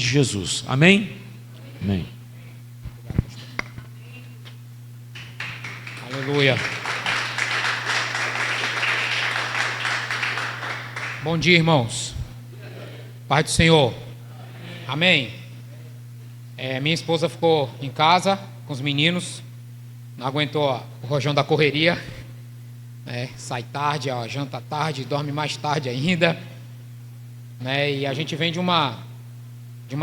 de Jesus. Amém? Amém. Aleluia. Bom dia, irmãos. Paz do Senhor. Amém. Minha esposa ficou em casa com os meninos, não aguentou o rojão da correria, sai tarde, janta tarde, dorme mais tarde ainda, e a gente vem de uma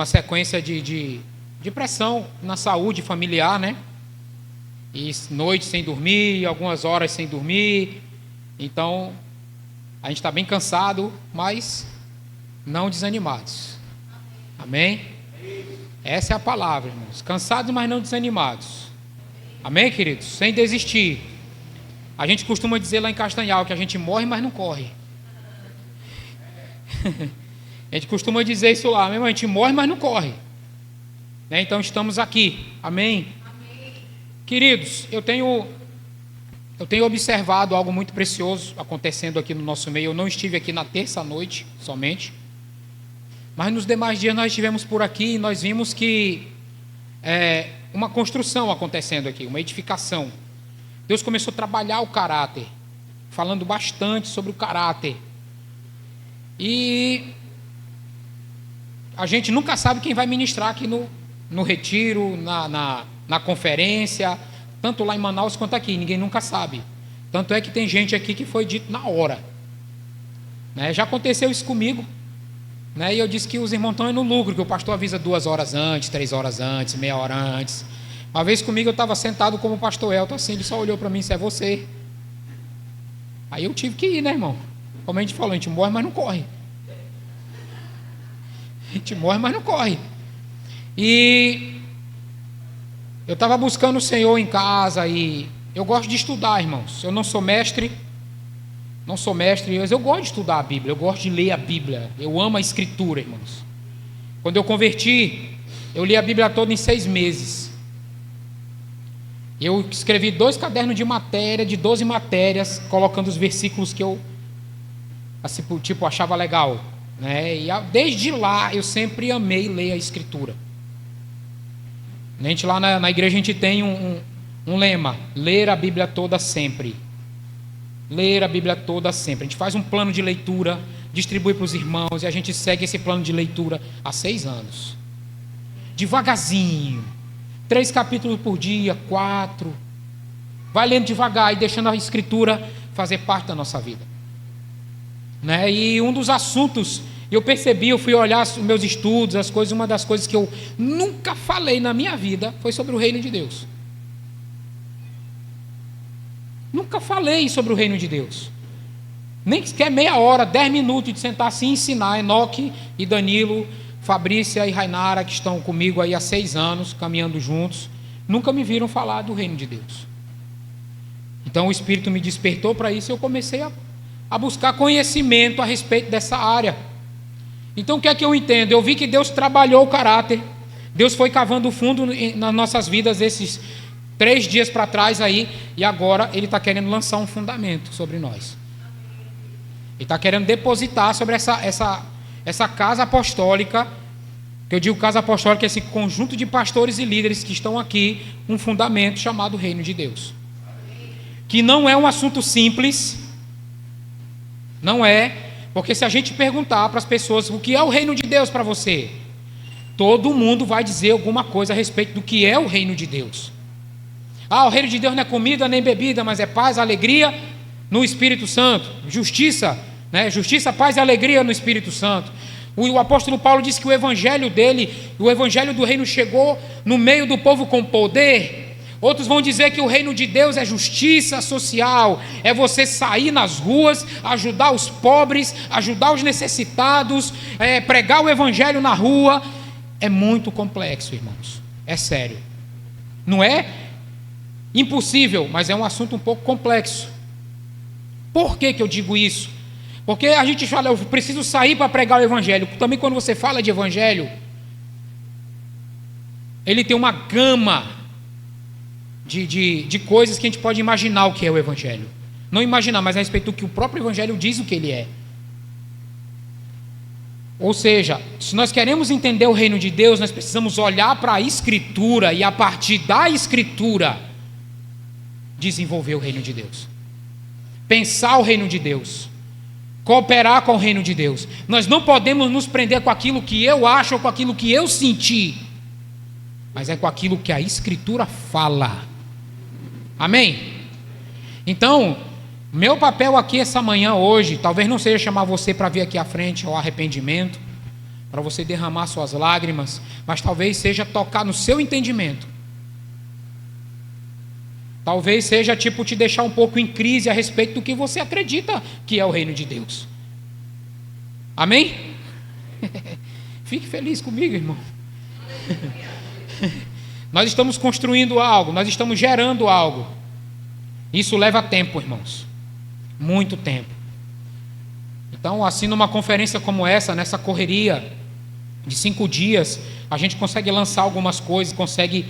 sequência de pressão na saúde familiar, e noites sem dormir, algumas horas sem dormir. Então a gente está bem cansado, mas não desanimados. Amém? Essa é a palavra, irmãos. Cansados, mas não desanimados. Amém, queridos? Sem desistir. A gente costuma dizer lá em Castanhal que a gente morre, mas não corre. A gente costuma dizer isso lá, mesmo, a gente morre, mas não corre. Então estamos aqui. Amém? Amém. Queridos, eu tenho observado algo muito precioso acontecendo aqui no nosso meio. Eu não estive aqui na terça-noite somente, mas nos demais dias nós estivemos por aqui e nós vimos que uma construção acontecendo aqui, uma edificação. Deus começou a trabalhar o caráter, falando bastante sobre o caráter. E a gente nunca sabe quem vai ministrar aqui no retiro, na conferência, tanto lá em Manaus quanto aqui, ninguém nunca sabe. Tanto é que tem gente aqui que foi dito na hora. Já aconteceu isso comigo. E eu disse que os irmãos estão indo no lucro, que o pastor avisa 2 horas antes, 3 horas antes, meia hora antes. Uma vez comigo eu estava sentado como o pastor Elton, assim, ele só olhou para mim, isso é você. Aí eu tive que ir, irmão? Como a gente falou, a gente morre, mas não corre. A gente morre, mas não corre. E eu estava buscando o Senhor em casa e eu gosto de estudar, irmãos. Eu não sou mestre, mas eu gosto de estudar a Bíblia, eu gosto de ler a Bíblia. Eu amo a Escritura, irmãos. Quando eu converti, eu li a Bíblia toda em 6 meses. Eu escrevi 2 cadernos de matéria, de 12 matérias, colocando os versículos que eu achava legal. E desde lá eu sempre amei ler a Escritura. A gente lá na igreja a gente tem um lema: ler a Bíblia toda sempre. Ler a Bíblia toda sempre. A gente faz um plano de leitura, distribui para os irmãos, e a gente segue esse plano de leitura há 6 anos. Devagarzinho. 3 capítulos por dia, 4. Vai lendo devagar e deixando a Escritura fazer parte da nossa vida. E um dos assuntos, eu percebi, eu fui olhar os meus estudos, as coisas, uma das coisas que eu nunca falei na minha vida foi sobre o reino de Deus. Nunca falei sobre o reino de Deus. Nem sequer meia hora, 10 minutos de sentar assim e ensinar. Enoque e Danilo, Fabrícia e Rainara, que estão comigo aí há 6 anos, caminhando juntos, nunca me viram falar do reino de Deus. Então o Espírito me despertou para isso e eu comecei a buscar conhecimento a respeito dessa área. Então o que é que eu entendo? Eu vi que Deus trabalhou o caráter. Deus foi cavando fundo nas nossas vidas esses 3 dias para trás aí, e agora Ele está querendo lançar um fundamento sobre nós. Ele está querendo depositar sobre essa casa apostólica, que eu digo casa apostólica, esse conjunto de pastores e líderes que estão aqui, um fundamento chamado Reino de Deus. Que não é um assunto simples, não é, porque se a gente perguntar para as pessoas o que é o Reino de Deus para você, todo mundo vai dizer alguma coisa a respeito do que é o Reino de Deus. O reino de Deus não é comida nem bebida, mas é paz, alegria no Espírito Santo, justiça, justiça, paz e alegria no Espírito Santo. O apóstolo Paulo disse que o evangelho dele, o evangelho do reino chegou no meio do povo com poder. Outros vão dizer que o reino de Deus é justiça social, é você sair nas ruas, ajudar os pobres, ajudar os necessitados, pregar o evangelho na rua. É muito complexo, irmãos, é sério. Não é impossível, mas é um assunto um pouco complexo. Por que eu digo isso? Porque a gente fala, eu preciso sair para pregar o evangelho. Também quando você fala de evangelho, ele tem uma gama de coisas que a gente pode imaginar o que é o evangelho. Não imaginar, mas a respeito do que o próprio evangelho diz o que ele é. Ou seja, se nós queremos entender o reino de Deus, nós precisamos olhar para a Escritura e a partir da Escritura desenvolver o reino de Deus, pensar o reino de Deus, cooperar com o reino de Deus. Nós não podemos nos prender com aquilo que eu acho ou com aquilo que eu senti, mas é com aquilo que a Escritura fala. Amém? Então, meu papel aqui essa manhã, hoje, talvez não seja chamar você para vir aqui à frente ao arrependimento, para você derramar suas lágrimas, mas talvez seja tocar no seu entendimento. Talvez seja tipo te deixar um pouco em crise a respeito do que você acredita que é o reino de Deus. Amém? Fique feliz comigo, irmão. Nós estamos construindo algo, nós estamos gerando algo. Isso leva tempo, irmãos. Muito tempo. Então, assim, numa conferência como essa, nessa correria de 5 dias, a gente consegue lançar algumas coisas, consegue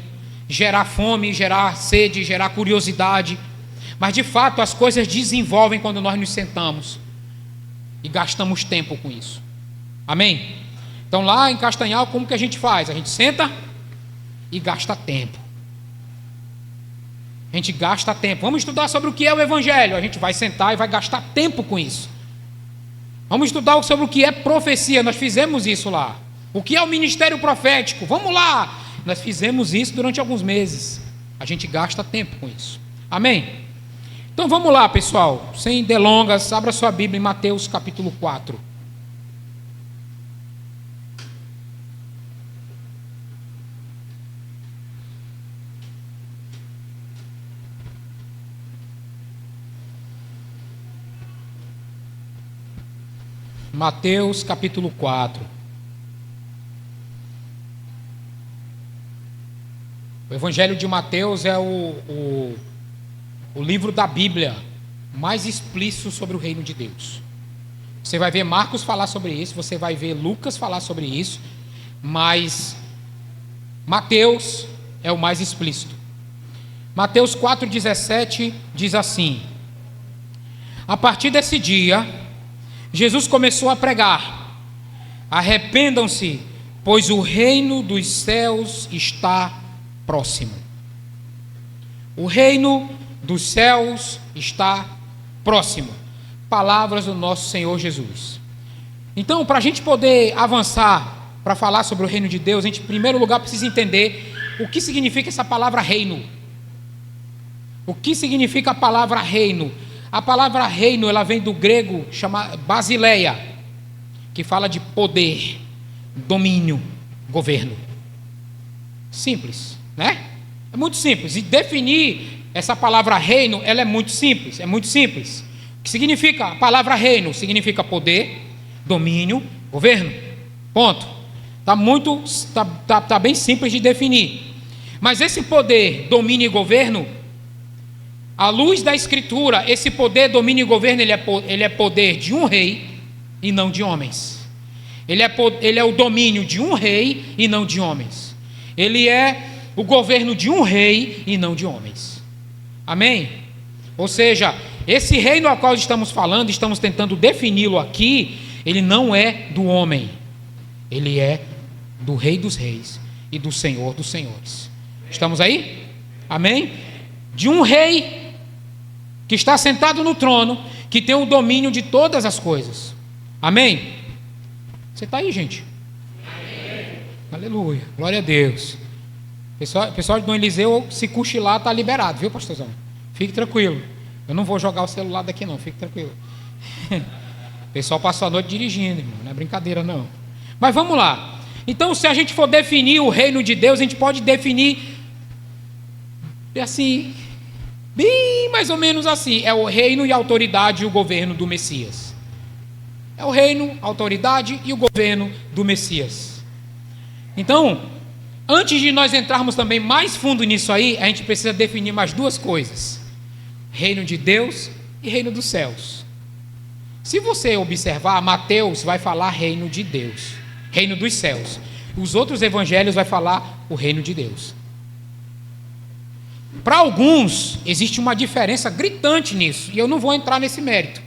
gerar fome, gerar sede, gerar curiosidade. Mas, de fato, as coisas desenvolvem quando nós nos sentamos e gastamos tempo com isso. Amém? Então, lá em Castanhal, como que a gente faz? A gente senta e gasta tempo. A gente gasta tempo. Vamos estudar sobre o que é o Evangelho. A gente vai sentar e vai gastar tempo com isso. Vamos estudar sobre o que é profecia. Nós fizemos isso lá. O que é o ministério profético? Vamos lá. Nós fizemos isso durante alguns meses. A gente gasta tempo com isso. Amém? Então vamos lá, pessoal. Sem delongas, abra sua Bíblia em Mateus capítulo 4. Mateus capítulo 4. O Evangelho de Mateus é o livro da Bíblia mais explícito sobre o reino de Deus. Você vai ver Marcos falar sobre isso, você vai ver Lucas falar sobre isso, mas Mateus é o mais explícito. Mateus 4,17 diz assim: a partir desse dia, Jesus começou a pregar: arrependam-se, pois o reino dos céus está próximo. O reino dos céus está próximo. Palavras do nosso Senhor Jesus. Então, para a gente poder avançar para falar sobre o reino de Deus, a gente, em primeiro lugar, precisa entender o que significa essa palavra reino. O que significa a palavra reino? A palavra reino, ela vem do grego chamado basileia, que fala de poder, domínio, governo. Simples, né? É muito simples. E definir essa palavra reino, ela é muito simples. É muito simples. O que significa a palavra reino? Significa poder, domínio, governo. Ponto. Tá bem simples de definir. Mas esse poder, domínio e governo, à luz da Escritura, esse poder, domínio e governo, ele é poder de um rei e não de homens. Ele é o domínio de um rei e não de homens. Ele é o governo de um rei e não de homens. Amém? Ou seja, esse reino ao qual estamos falando, estamos tentando defini-lo aqui, ele não é do homem. Ele é do Rei dos Reis e do Senhor dos Senhores. Estamos aí? Amém? De um rei que está sentado no trono, que tem o domínio de todas as coisas. Amém? Você está aí, gente? Amém. Aleluia, glória a Deus. Pessoal de Dom Eliseu, se cochilar, está liberado, viu, pastorzão? Fique tranquilo. Eu não vou jogar o celular daqui não, fique tranquilo. O pessoal passou a noite dirigindo, irmão, não é brincadeira não. Mas vamos lá. Então, se a gente for definir o reino de Deus, a gente pode definir assim, bem mais ou menos assim: é o reino e a autoridade e o governo do Messias. É o reino, a autoridade e o governo do Messias. Então, antes de nós entrarmos também mais fundo nisso aí, a gente precisa definir mais duas coisas: reino de Deus e reino dos céus. Se você observar, Mateus vai falar reino de Deus, reino dos céus. Os outros evangelhos vai falar o reino de Deus. Para alguns, existe uma diferença gritante nisso, e eu não vou entrar nesse mérito.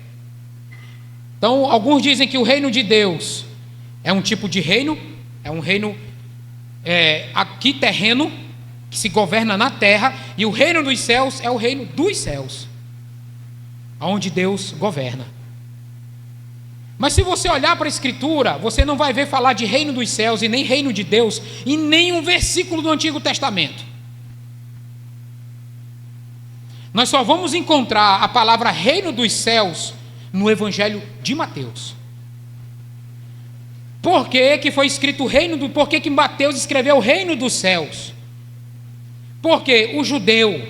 Então, alguns dizem que o reino de Deus É um tipo de reino, é um reino aqui terreno, que se governa na terra, e o reino dos céus é o reino dos céus, onde Deus governa. Mas se você olhar para a Escritura, você não vai ver falar de reino dos céus e nem reino de Deus em nenhum versículo do Antigo Testamento. Nós só vamos encontrar a palavra reino dos céus no Evangelho de Mateus. Por que foi escrito por que Mateus escreveu o reino dos céus? Porque o judeu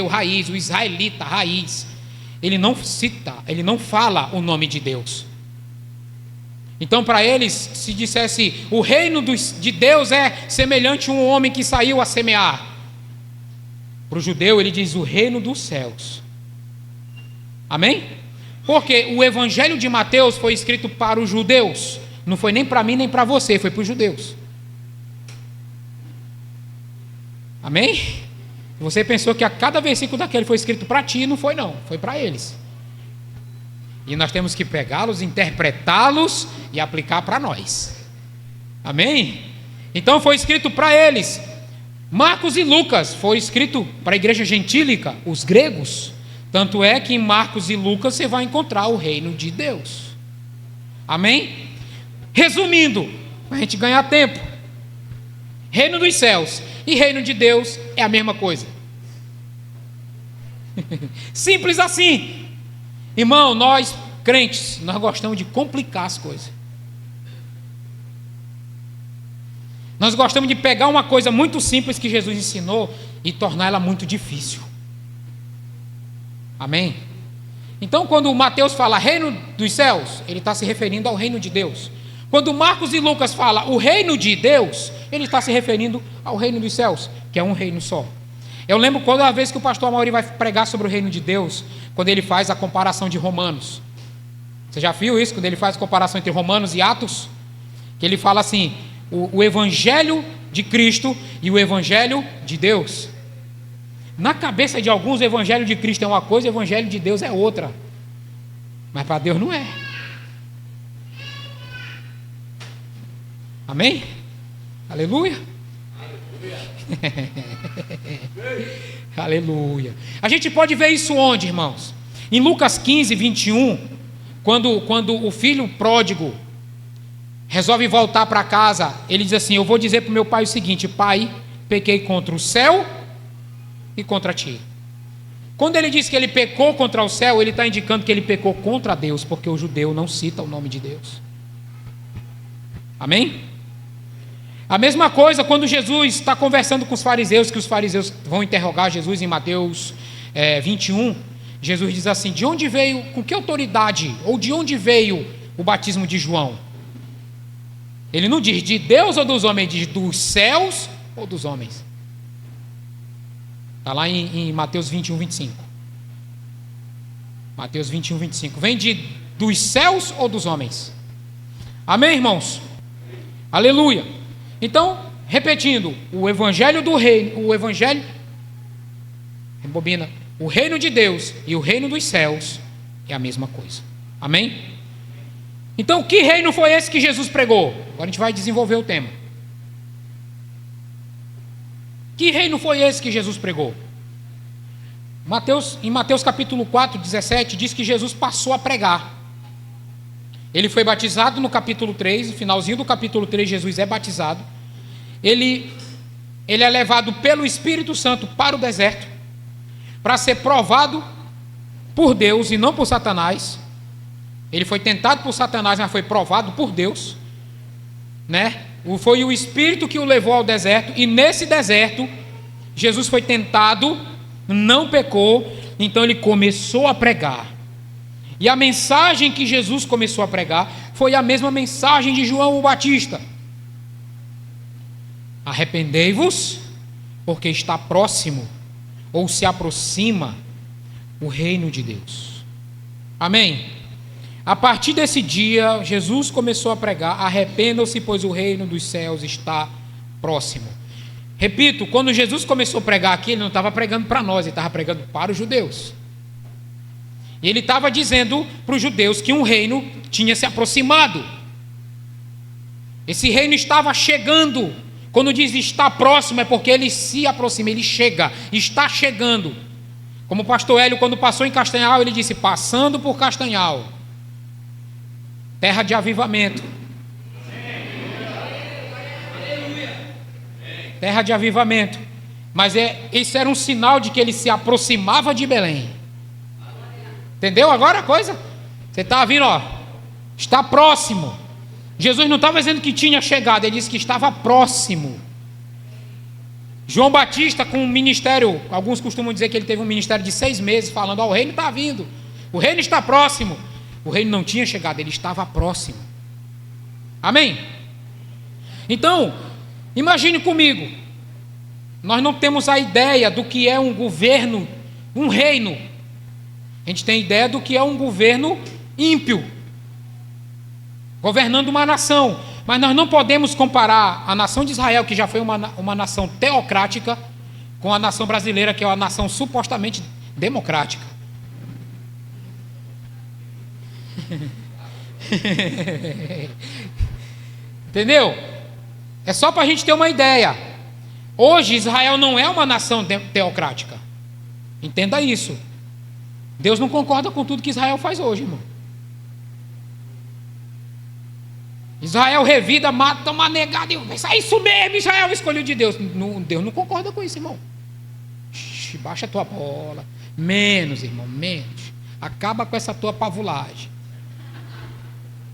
raiz, o israelita raiz, ele não cita, ele não fala o nome de Deus. Então, para eles, se dissesse o reino de Deus é semelhante a um homem que saiu a semear. Para o judeu, ele diz o reino dos céus. Amém? Porque o Evangelho de Mateus foi escrito para os judeus, não foi nem para mim nem para você, foi para os judeus. Amém? Você pensou que a cada versículo daquele foi escrito para ti, não foi não, foi para eles. E nós temos que pegá-los, interpretá-los e aplicar para nós. Amém? Então foi escrito para eles. Marcos e Lucas foi escrito para a igreja gentílica, os gregos. Tanto é que em Marcos e Lucas você vai encontrar o reino de Deus. Amém? Resumindo, para a gente ganhar tempo, reino dos céus e reino de Deus é a mesma coisa. Simples assim. Irmão, nós crentes, nós gostamos de complicar as coisas. Nós gostamos de pegar uma coisa muito simples que Jesus ensinou e tornar ela muito difícil. Amém? Então, quando Mateus fala reino dos céus, ele está se referindo ao reino de Deus. Quando Marcos e Lucas falam o reino de Deus, ele está se referindo ao reino dos céus, que é um reino só. Eu lembro quando a vez que o pastor Amaury vai pregar sobre o reino de Deus, quando ele faz a comparação de Romanos. Você já viu isso? Quando ele faz a comparação entre Romanos e Atos, que ele fala assim, o evangelho de Cristo e o evangelho de Deus. Na cabeça de alguns, o evangelho de Cristo é uma coisa, o evangelho de Deus é outra. Mas para Deus não é. Amém? Aleluia. Aleluia. A gente pode ver isso onde, irmãos? Em Lucas 15, 21, quando o filho pródigo resolve voltar para casa, ele diz assim: eu vou dizer para o meu pai o seguinte: pai, pequei contra o céu e contra ti. Quando ele diz que ele pecou contra o céu, ele está indicando que ele pecou contra Deus, porque o judeu não cita o nome de Deus. Amém? A mesma coisa quando Jesus está conversando com os fariseus, que os fariseus vão interrogar Jesus em Mateus 21, Jesus diz assim: de onde veio, com que autoridade, ou de onde veio o batismo de João? Ele não diz de Deus ou dos homens, diz dos céus ou dos homens. Está lá em Mateus 21, 25. Mateus 21, 25. Vem dos céus ou dos homens? Amém, irmãos? Aleluia. Então, repetindo, o evangelho do reino, o evangelho, rebobina, o reino de Deus e o reino dos céus é a mesma coisa. Amém? Então, que reino foi esse que Jesus pregou? Agora a gente vai desenvolver o tema. Que reino foi esse que Jesus pregou? Em Mateus capítulo 4, 17, diz que Jesus passou a pregar. Ele foi batizado no capítulo 3, no finalzinho do capítulo 3, Jesus é batizado. Ele é levado pelo Espírito Santo para o deserto, para ser provado por Deus e não por Satanás. Ele foi tentado por Satanás, mas foi provado por Deus, né? Foi o Espírito que o levou ao deserto, e nesse deserto, Jesus foi tentado, não pecou, então ele começou a pregar. E a mensagem que Jesus começou a pregar foi a mesma mensagem de João o Batista: arrependei-vos, porque está próximo, ou se aproxima, o reino de Deus. Amém? A partir desse dia, Jesus começou a pregar: arrependam-se, pois o reino dos céus está próximo. Repito, quando Jesus começou a pregar aqui, ele não estava pregando para nós, ele estava pregando para os judeus. E ele estava dizendo para os judeus que um reino tinha se aproximado. Esse reino estava chegando. Quando diz está próximo, é porque ele se aproxima, ele chega, está chegando. Como o pastor Hélio, quando passou em Castanhal, ele disse: passando por Castanhal, terra de avivamento. Terra de avivamento. Mas isso era um sinal de que ele se aproximava de Belém. Entendeu agora a coisa? Você está vindo, ó, está próximo. Jesus não estava dizendo que tinha chegado, ele disse que estava próximo. João Batista, com um ministério, alguns costumam dizer que ele teve um ministério de 6 meses, falando: ó, o reino está vindo, o reino está próximo. O reino não tinha chegado, ele estava próximo. Amém? Então, imagine comigo, nós não temos a ideia do que é um governo, um reino. A gente tem ideia do que é um governo ímpio, governando uma nação. Mas nós não podemos comparar a nação de Israel, que já foi uma nação teocrática, com a nação brasileira, que é uma nação supostamente democrática. Entendeu? É só para a gente ter uma ideia. Hoje Israel não é uma nação teocrática. Entenda isso. Deus não concorda com tudo que Israel faz hoje, irmão. Israel revida, mata uma negada e pensa: é isso mesmo, Israel escolheu de Deus. Deus não concorda com isso, irmão. Baixa a tua bola. Menos, irmão, menos. Acaba com essa tua pavulagem.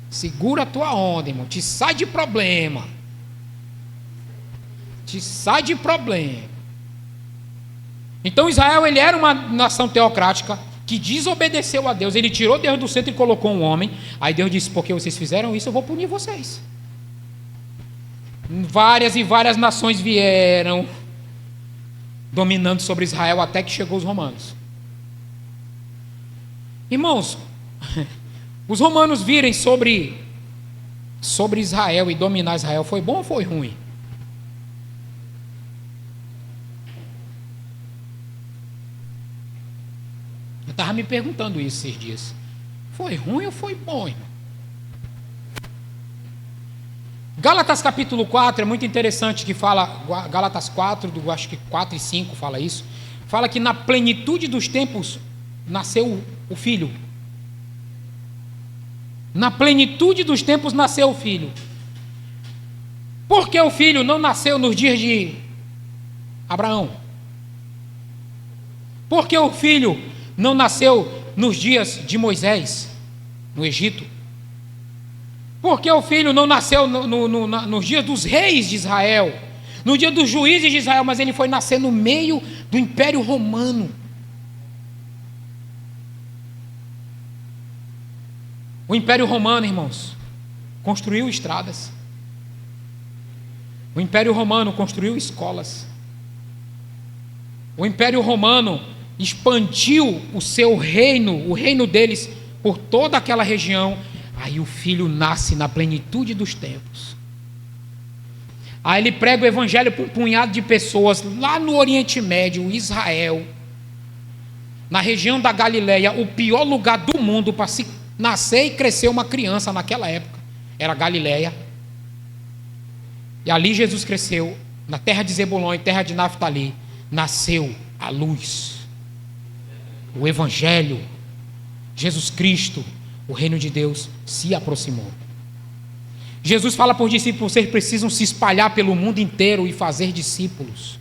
Segura a tua onda, irmão. Te sai de problema. Te sai de problema. Então Israel, ele era uma nação teocrática que desobedeceu a Deus. Ele tirou Deus do centro e colocou um homem. Aí Deus disse: porque vocês fizeram isso, eu vou punir vocês. Várias e várias nações vieram dominando sobre Israel, até que chegou os romanos. Irmãos, os romanos virem sobre Israel e dominar Israel, foi bom ou foi ruim? Eu estava me perguntando isso esses dias. Foi ruim ou foi bom, irmão? Gálatas capítulo 4 é muito interessante, que fala, Gálatas 4, acho que 4 e 5 fala isso. Fala que na plenitude dos tempos nasceu o Filho. Na plenitude dos tempos nasceu o Filho. Por que o Filho não nasceu nos dias de Abraão? Por que o Filho não nasceu nos dias de Moisés, no Egito? Por que o Filho não nasceu nos dias dos reis de Israel, no dia dos juízes de Israel, mas ele foi nascer no meio do Império Romano? O Império Romano, irmãos, construiu estradas. O Império Romano construiu escolas. O Império Romano expandiu o seu reino, o reino deles, por toda aquela região. Aí o Filho nasce na plenitude dos tempos. Aí ele prega o evangelho para um punhado de pessoas lá no Oriente Médio, Israel, na região da Galileia, o pior lugar do mundo para se nascer e crescer uma criança naquela época era Galileia. E ali Jesus cresceu, na terra de Zebulon e terra de Naftali, nasceu a luz, o evangelho, Jesus Cristo, o reino de Deus se aproximou. Jesus fala para os discípulos: vocês precisam se espalhar pelo mundo inteiro e fazer discípulos.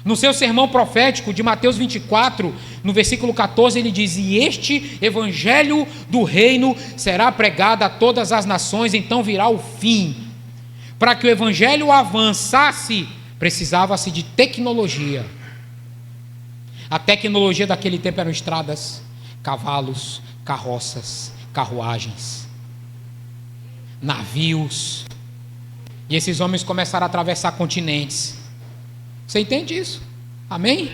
No seu sermão profético de Mateus 24, no versículo 14, ele diz: e este evangelho do reino será pregado a todas as nações, então virá o fim. Para que o evangelho avançasse, precisava-se de tecnologia. A tecnologia daquele tempo eram estradas, cavalos, carroças, carruagens, navios. E esses homens começaram a atravessar continentes. Você entende isso? Amém?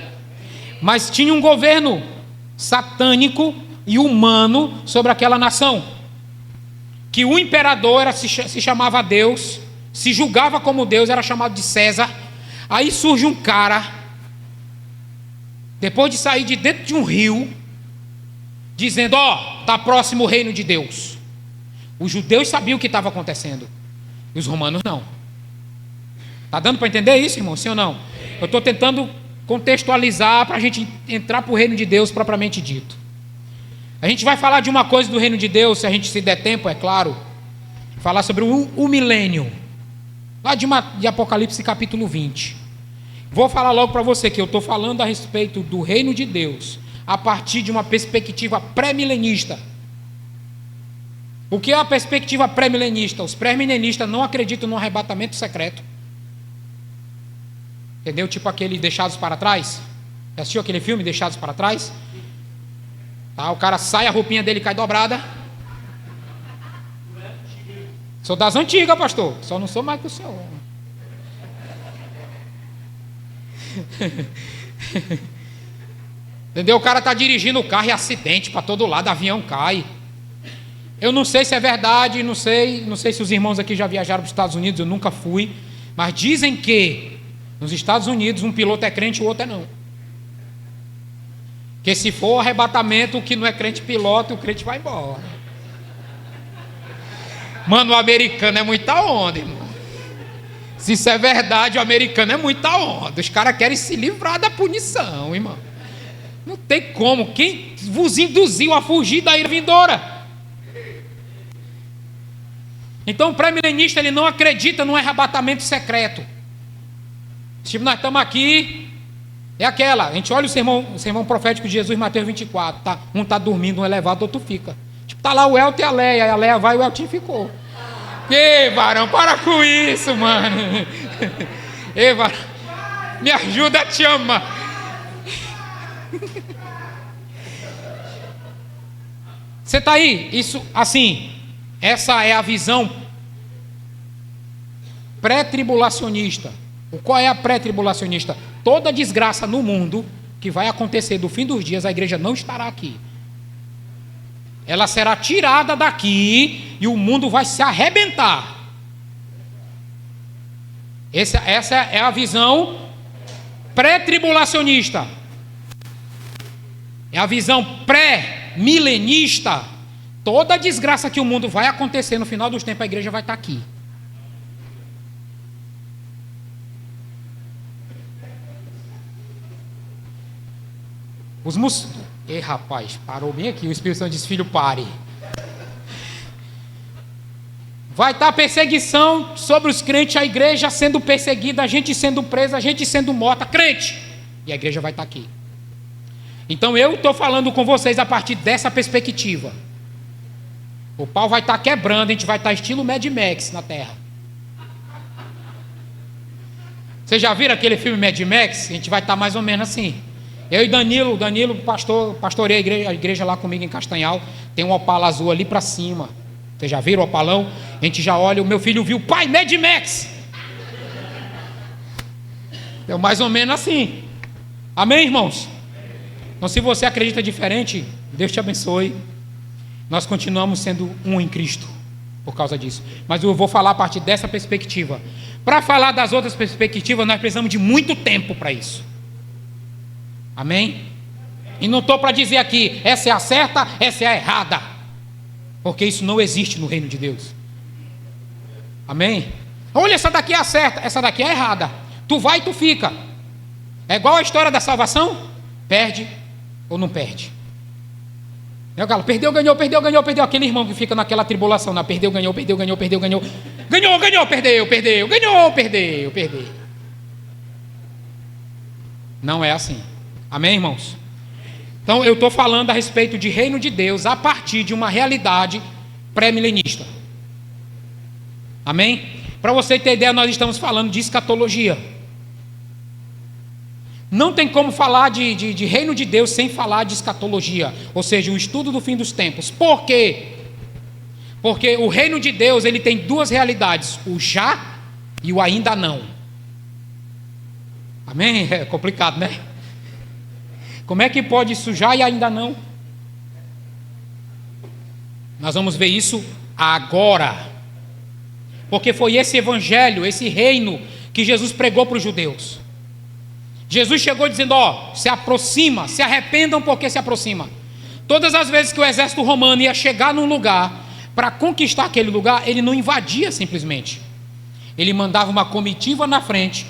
Mas tinha um governo satânico e humano sobre aquela nação, que o imperador se chamava Deus, se julgava como Deus, era chamado de César. Aí surge um cara, depois de sair de dentro de um rio, dizendo: ó, está próximo o reino de Deus. Os judeus sabiam o que estava acontecendo. E os romanos não. Está dando para entender isso, irmão? Sim ou não? Eu estou tentando contextualizar para a gente entrar para o reino de Deus propriamente dito. A gente vai falar de uma coisa do reino de Deus, se a gente se der tempo, é claro. Falar sobre o milênio. Lá de Apocalipse capítulo 20. Vou falar logo para você que eu estou falando a respeito do reino de Deus a partir de uma perspectiva pré-milenista. O que é a perspectiva pré-milenista? Os pré-milenistas não acreditam no arrebatamento secreto. Entendeu? Tipo aquele Deixados para Trás. Já assistiu aquele filme Deixados para Trás? Tá, o cara sai, a roupinha dele cai dobrada. Sou das antigas, pastor. Só não sou mais que o senhor. Entendeu? O cara está dirigindo o carro e acidente para todo lado, avião cai. Eu não sei se é verdade, não sei se os irmãos aqui já viajaram para os Estados Unidos, eu nunca fui, mas dizem que nos Estados Unidos um piloto é crente e o outro é não. Que se for arrebatamento, o que não é crente pilota, o crente vai embora. Mano, o americano é muita onda, irmão. Se isso é verdade, o americano é muita onda. Os caras querem se livrar da punição, irmão. Não tem como. Quem vos induziu a fugir da ira vindoura? Então o pré-milenista ele não acredita no arrebatamento secreto. Tipo, nós estamos aqui, é aquela, a gente olha o sermão profético de Jesus, Mateus 24, tá? Um está dormindo no elevado, outro fica. Tipo, tá lá o Elton e a Leia vai e o Elton ficou. Ei, varão, para com isso, mano. Ei, varão, me ajuda a te amar. Você está aí? Isso, assim, essa é a visão pré-tribulacionista. Qual é a pré-tribulacionista? Toda desgraça no mundo que vai acontecer do fim dos dias, a igreja não estará aqui. Ela será tirada daqui e o mundo vai se arrebentar. Essa é a visão pré-tribulacionista. É a visão pré-milenista. Toda desgraça que o mundo vai acontecer no final dos tempos, a igreja vai estar aqui. Ei, rapaz, parou bem aqui. O Espírito Santo diz: filho, pare. Vai estar perseguição sobre os crentes, a igreja sendo perseguida, a gente sendo presa, a gente sendo morta, crente. E a igreja vai estar aqui. Então eu estou falando com vocês a partir dessa perspectiva. O pau vai estar quebrando, a gente vai estar estilo Mad Max na terra. Vocês já viram aquele filme Mad Max? A gente vai estar mais ou menos assim. Eu e Danilo pastorei a igreja lá comigo em Castanhal. Tem um Opala azul ali para cima. Vocês já viram o Opalão? A gente já olha, o meu filho viu, pai, Mad Max. É mais ou menos assim. Amém, irmãos? Então, se você acredita diferente, Deus te abençoe. Nós continuamos sendo um em Cristo por causa disso. Mas eu vou falar a partir dessa perspectiva. Para falar das outras perspectivas, nós precisamos de muito tempo para isso. Amém? E não estou para dizer aqui, essa é a certa, essa é a errada. Porque isso não existe no reino de Deus. Amém? Olha, essa daqui é a certa, essa daqui é a errada. Tu vai e tu fica. É igual a história da salvação. Perde ou não perde. Né, Galo? Perdeu, ganhou. Aquele irmão que fica naquela tribulação. Não, perdeu, ganhou. Ganhou, perdeu. Não é assim. Amém, irmãos? Então eu estou falando a respeito de reino de Deus a partir de uma realidade pré-milenista. Amém? Para você ter ideia, nós estamos falando de escatologia. Não tem como falar de reino de Deus sem falar de escatologia, ou seja, o estudo do fim dos tempos. Por quê? Porque o reino de Deus ele tem duas realidades, o já e o ainda não. Amém? É complicado, né? Como é que pode isso já e ainda não? Nós vamos ver isso agora. Porque foi esse evangelho, esse reino que Jesus pregou para os judeus. Jesus chegou dizendo, se aproxima, se arrependam porque se aproxima. Todas as vezes que o exército romano ia chegar num lugar, para conquistar aquele lugar, ele não invadia simplesmente. ele mandava uma comitiva na frente,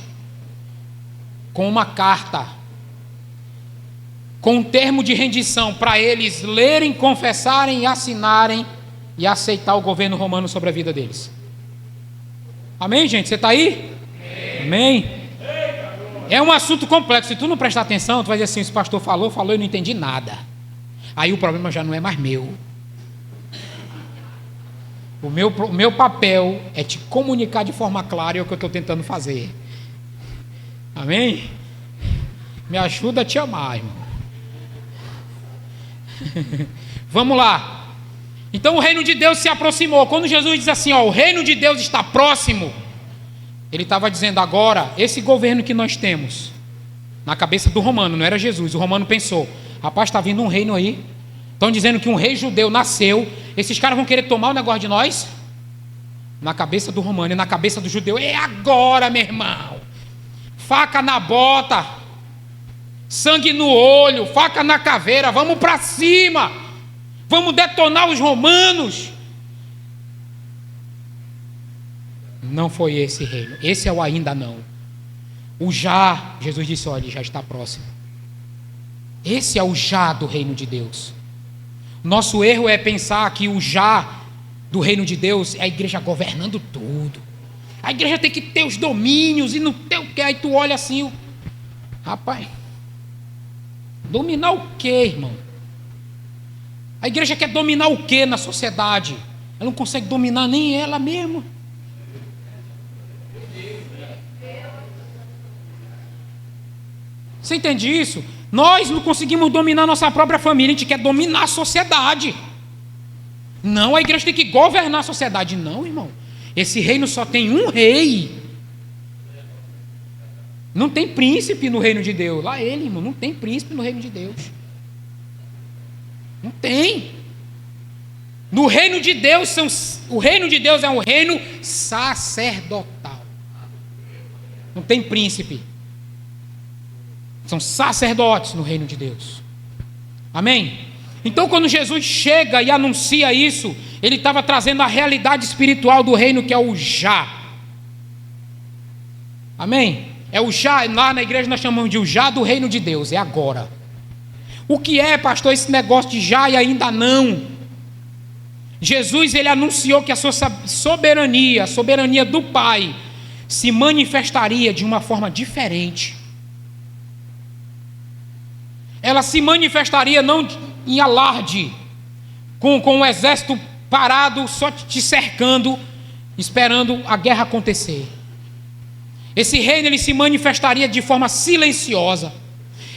com uma carta, com um termo de rendição, para eles lerem, confessarem e assinarem, e aceitar o governo romano sobre a vida deles. Amém, gente? Você está aí? Amém? É um assunto complexo. Se tu não prestar atenção, tu vai dizer assim: esse pastor falou, eu não entendi nada. Aí o problema já não é mais meu. O meu papel é te comunicar de forma clara, e é o que eu estou tentando fazer. Amém? Me ajuda a te amar, irmão. Vamos lá. Então o reino de Deus se aproximou. Quando Jesus diz assim, ó, o reino de Deus está próximo, ele estava dizendo: agora, esse governo que nós temos, na cabeça do romano, não era Jesus. O romano pensou: rapaz, está vindo um reino aí. Estão dizendo que um rei judeu nasceu. Esses caras vão querer tomar o negócio de nós? Na cabeça do romano e na cabeça do judeu: é agora, meu irmão. Faca na bota, sangue no olho, faca na caveira, vamos para cima. Vamos detonar os romanos. Não foi esse reino. Esse é o ainda não. O já, Jesus disse: olha, já está próximo. Esse é o já do reino de Deus. Nosso erro é pensar que o já do reino de Deus é a igreja governando tudo. A igreja tem que ter os domínios e não tem o que. Aí tu olha assim, rapaz, dominar o que, irmão? A igreja quer dominar o que na sociedade? Ela não consegue dominar nem ela mesma. Você entende isso? Nós não conseguimos dominar nossa própria família, a gente quer dominar a sociedade. Não, a igreja tem que governar a sociedade. Não, irmão. Esse reino só tem um rei. Não tem príncipe no reino de Deus. Lá ele, irmão, não tem príncipe no reino de Deus. Não tem. No reino de Deus o reino de Deus é um reino sacerdotal. Não tem príncipe. São sacerdotes no reino de Deus. Amém? Então, quando Jesus chega e anuncia isso, ele estava trazendo a realidade espiritual do reino, que é o já. Amém? É o já. Lá na igreja nós chamamos de o já do reino de Deus. É agora. O que é, pastor, esse negócio de já e ainda não? Jesus, ele anunciou que a sua soberania, a soberania do Pai, se manifestaria de uma forma diferente. Ela se manifestaria não em alarde, com um exército parado, só te cercando, esperando a guerra acontecer. Esse reino, ele se manifestaria de forma silenciosa.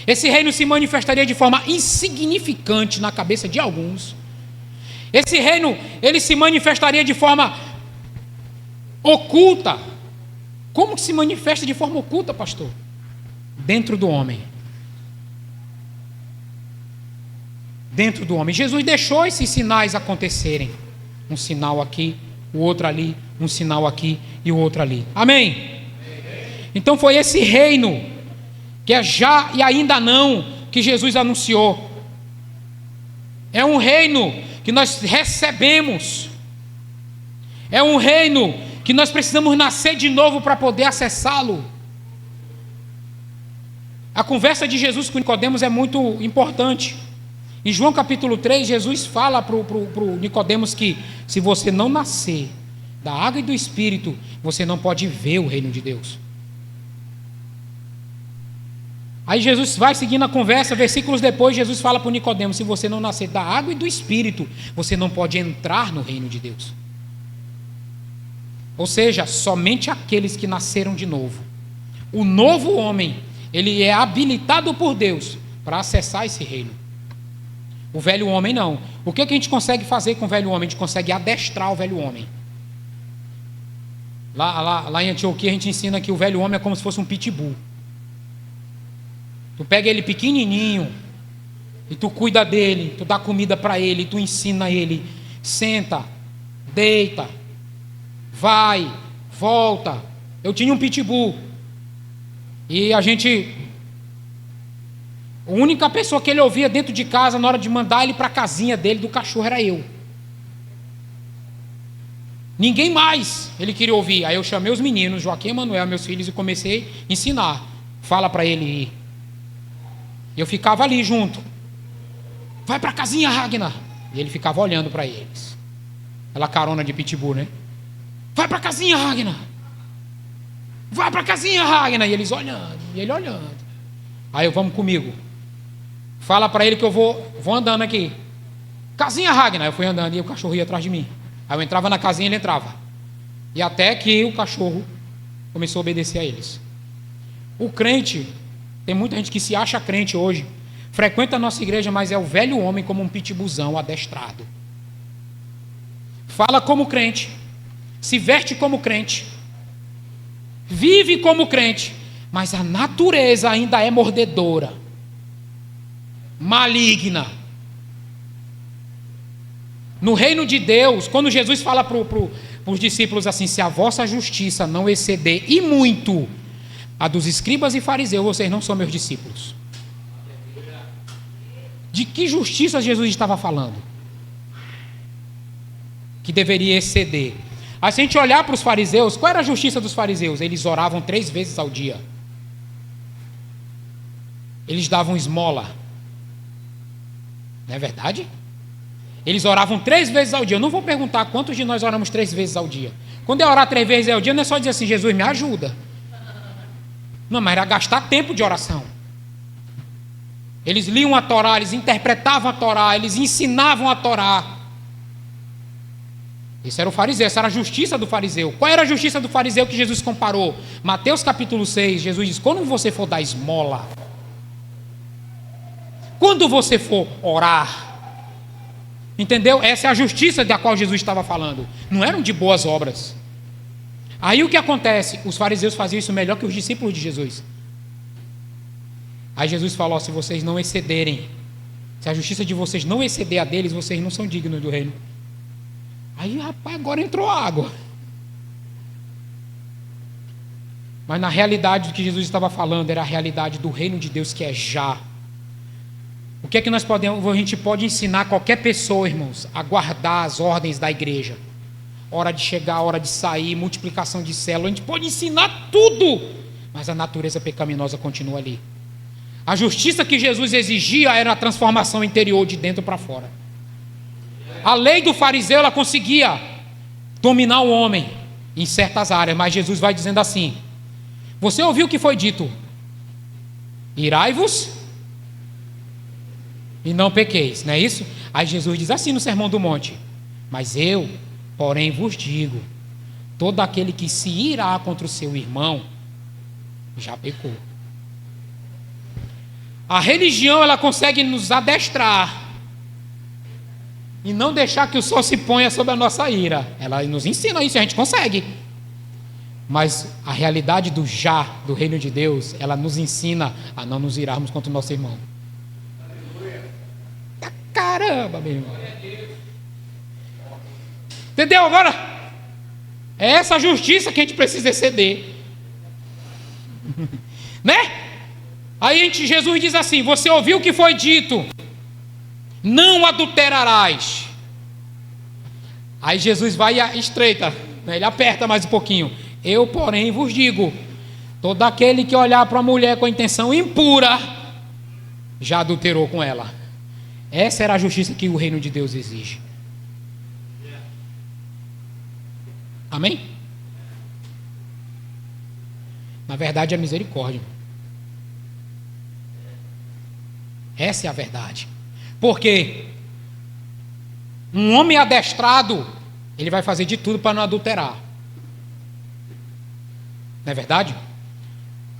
Esse reino se manifestaria de forma insignificante na cabeça de alguns. Esse reino, ele se manifestaria de forma oculta. Como que se manifesta de forma oculta, pastor? Dentro do homem. Dentro do homem. Jesus deixou esses sinais acontecerem. Um sinal aqui, o outro ali, um sinal aqui e o outro ali. Amém? Então foi esse reino, que é já e ainda não, que Jesus anunciou. É um reino que nós recebemos. É um reino que nós precisamos nascer de novo para poder acessá-lo. A conversa de Jesus com Nicodemos é muito importante. Em João capítulo 3, Jesus fala para o Nicodemos que se você não nascer da água e do Espírito, você não pode ver o reino de Deus. Aí Jesus vai seguindo a conversa, versículos depois, Jesus fala para o Nicodemos: se você não nascer da água e do Espírito, você não pode entrar no reino de Deus. Ou seja, somente aqueles que nasceram de novo. O novo homem, ele é habilitado por Deus para acessar esse reino. O velho homem não. O que a gente consegue fazer com o velho homem? A gente consegue adestrar o velho homem. Lá em Antioquia a gente ensina que o velho homem é como se fosse um pitbull. Tu pega ele pequenininho e tu cuida dele, tu dá comida para ele, tu ensina ele, senta, deita, vai, volta. Eu tinha um pitbull e a única pessoa que ele ouvia dentro de casa na hora de mandar ele para a casinha dele do cachorro era eu. Ninguém mais ele queria ouvir. Aí eu chamei os meninos, Joaquim e Manuel, meus filhos, e comecei a ensinar. Fala para ele ir. Eu ficava ali junto. Vai para a casinha, Ragnar. E ele ficava olhando para eles. Aquela carona de pitbull, né? Vai para a casinha, Ragnar. Vai para a casinha, Ragnar. E eles olhando, e ele olhando. Aí eu, vamos comigo. Fala para ele que eu vou andando aqui. Casinha, Ragnar. Eu fui andando e o cachorro ia atrás de mim. Aí eu entrava na casinha e ele entrava. E até que o cachorro começou a obedecer a eles. O crente, tem muita gente que se acha crente hoje, frequenta a nossa igreja, mas é o velho homem como um pitbullzão adestrado. Fala como crente, se veste como crente, vive como crente, mas a natureza ainda é mordedora, maligna. No reino de Deus, quando Jesus fala para os discípulos assim: se a vossa justiça não exceder e muito a dos escribas e fariseus, vocês não são meus discípulos. De que justiça Jesus estava falando? Que deveria exceder. Aí se a gente olhar para os fariseus, qual era a justiça dos fariseus? Eles oravam 3 vezes ao dia. Eles davam esmola. Não é verdade? Eles oravam 3 vezes ao dia. Eu não vou perguntar quantos de nós oramos 3 vezes ao dia. Quando é orar 3 vezes ao dia, não é só dizer assim: Jesus, me ajuda. Não, mas era gastar tempo de oração. Eles liam a Torá, eles interpretavam a Torá, eles ensinavam a Torá. Isso era o fariseu, essa era a justiça do fariseu. Qual era a justiça do fariseu que Jesus comparou? Mateus capítulo 6, Jesus diz: quando você for dar esmola, quando você for orar, entendeu? Essa é a justiça da qual Jesus estava falando. Não eram de boas obras. Aí o que acontece? Os fariseus faziam isso melhor que os discípulos de Jesus. Aí Jesus falou: se vocês não excederem, se a justiça de vocês não exceder a deles, vocês não são dignos do reino. Aí, rapaz, agora entrou água. Mas na realidade do que Jesus estava falando era a realidade do reino de Deus, que é já. O que é que nós podemos? A gente pode ensinar qualquer pessoa, irmãos, a guardar as ordens da igreja. Hora de chegar, hora de sair, multiplicação de célula. A gente pode ensinar tudo, mas a natureza pecaminosa continua ali. A justiça que Jesus exigia era a transformação interior, de dentro para fora. A lei do fariseu, ela conseguia dominar o homem em certas áreas, mas Jesus vai dizendo assim: você ouviu o que foi dito? Irai-vos e não pequeis, não é isso? Aí Jesus diz assim no Sermão do Monte: mas eu, porém, vos digo, todo aquele que se irá contra o seu irmão, já pecou. A religião, ela consegue nos adestrar e não deixar que o sol se ponha sobre a nossa ira. Ela nos ensina isso, a gente consegue. Mas a realidade do já, do reino de Deus, ela nos ensina a não nos irarmos contra o nosso irmão. Caramba, meu irmão. Entendeu agora? É essa justiça que a gente precisa exceder. Né? Aí Jesus diz assim: você ouviu o que foi dito, não adulterarás. Aí Jesus vai e estreita, né? Ele aperta mais um pouquinho. Eu, porém, vos digo: todo aquele que olhar para a mulher com a intenção impura, já adulterou com ela. Essa era a justiça que o reino de Deus exige. Amém? Na verdade, é misericórdia. Essa é a verdade. Porque um homem adestrado, ele vai fazer de tudo para não adulterar. Não é verdade?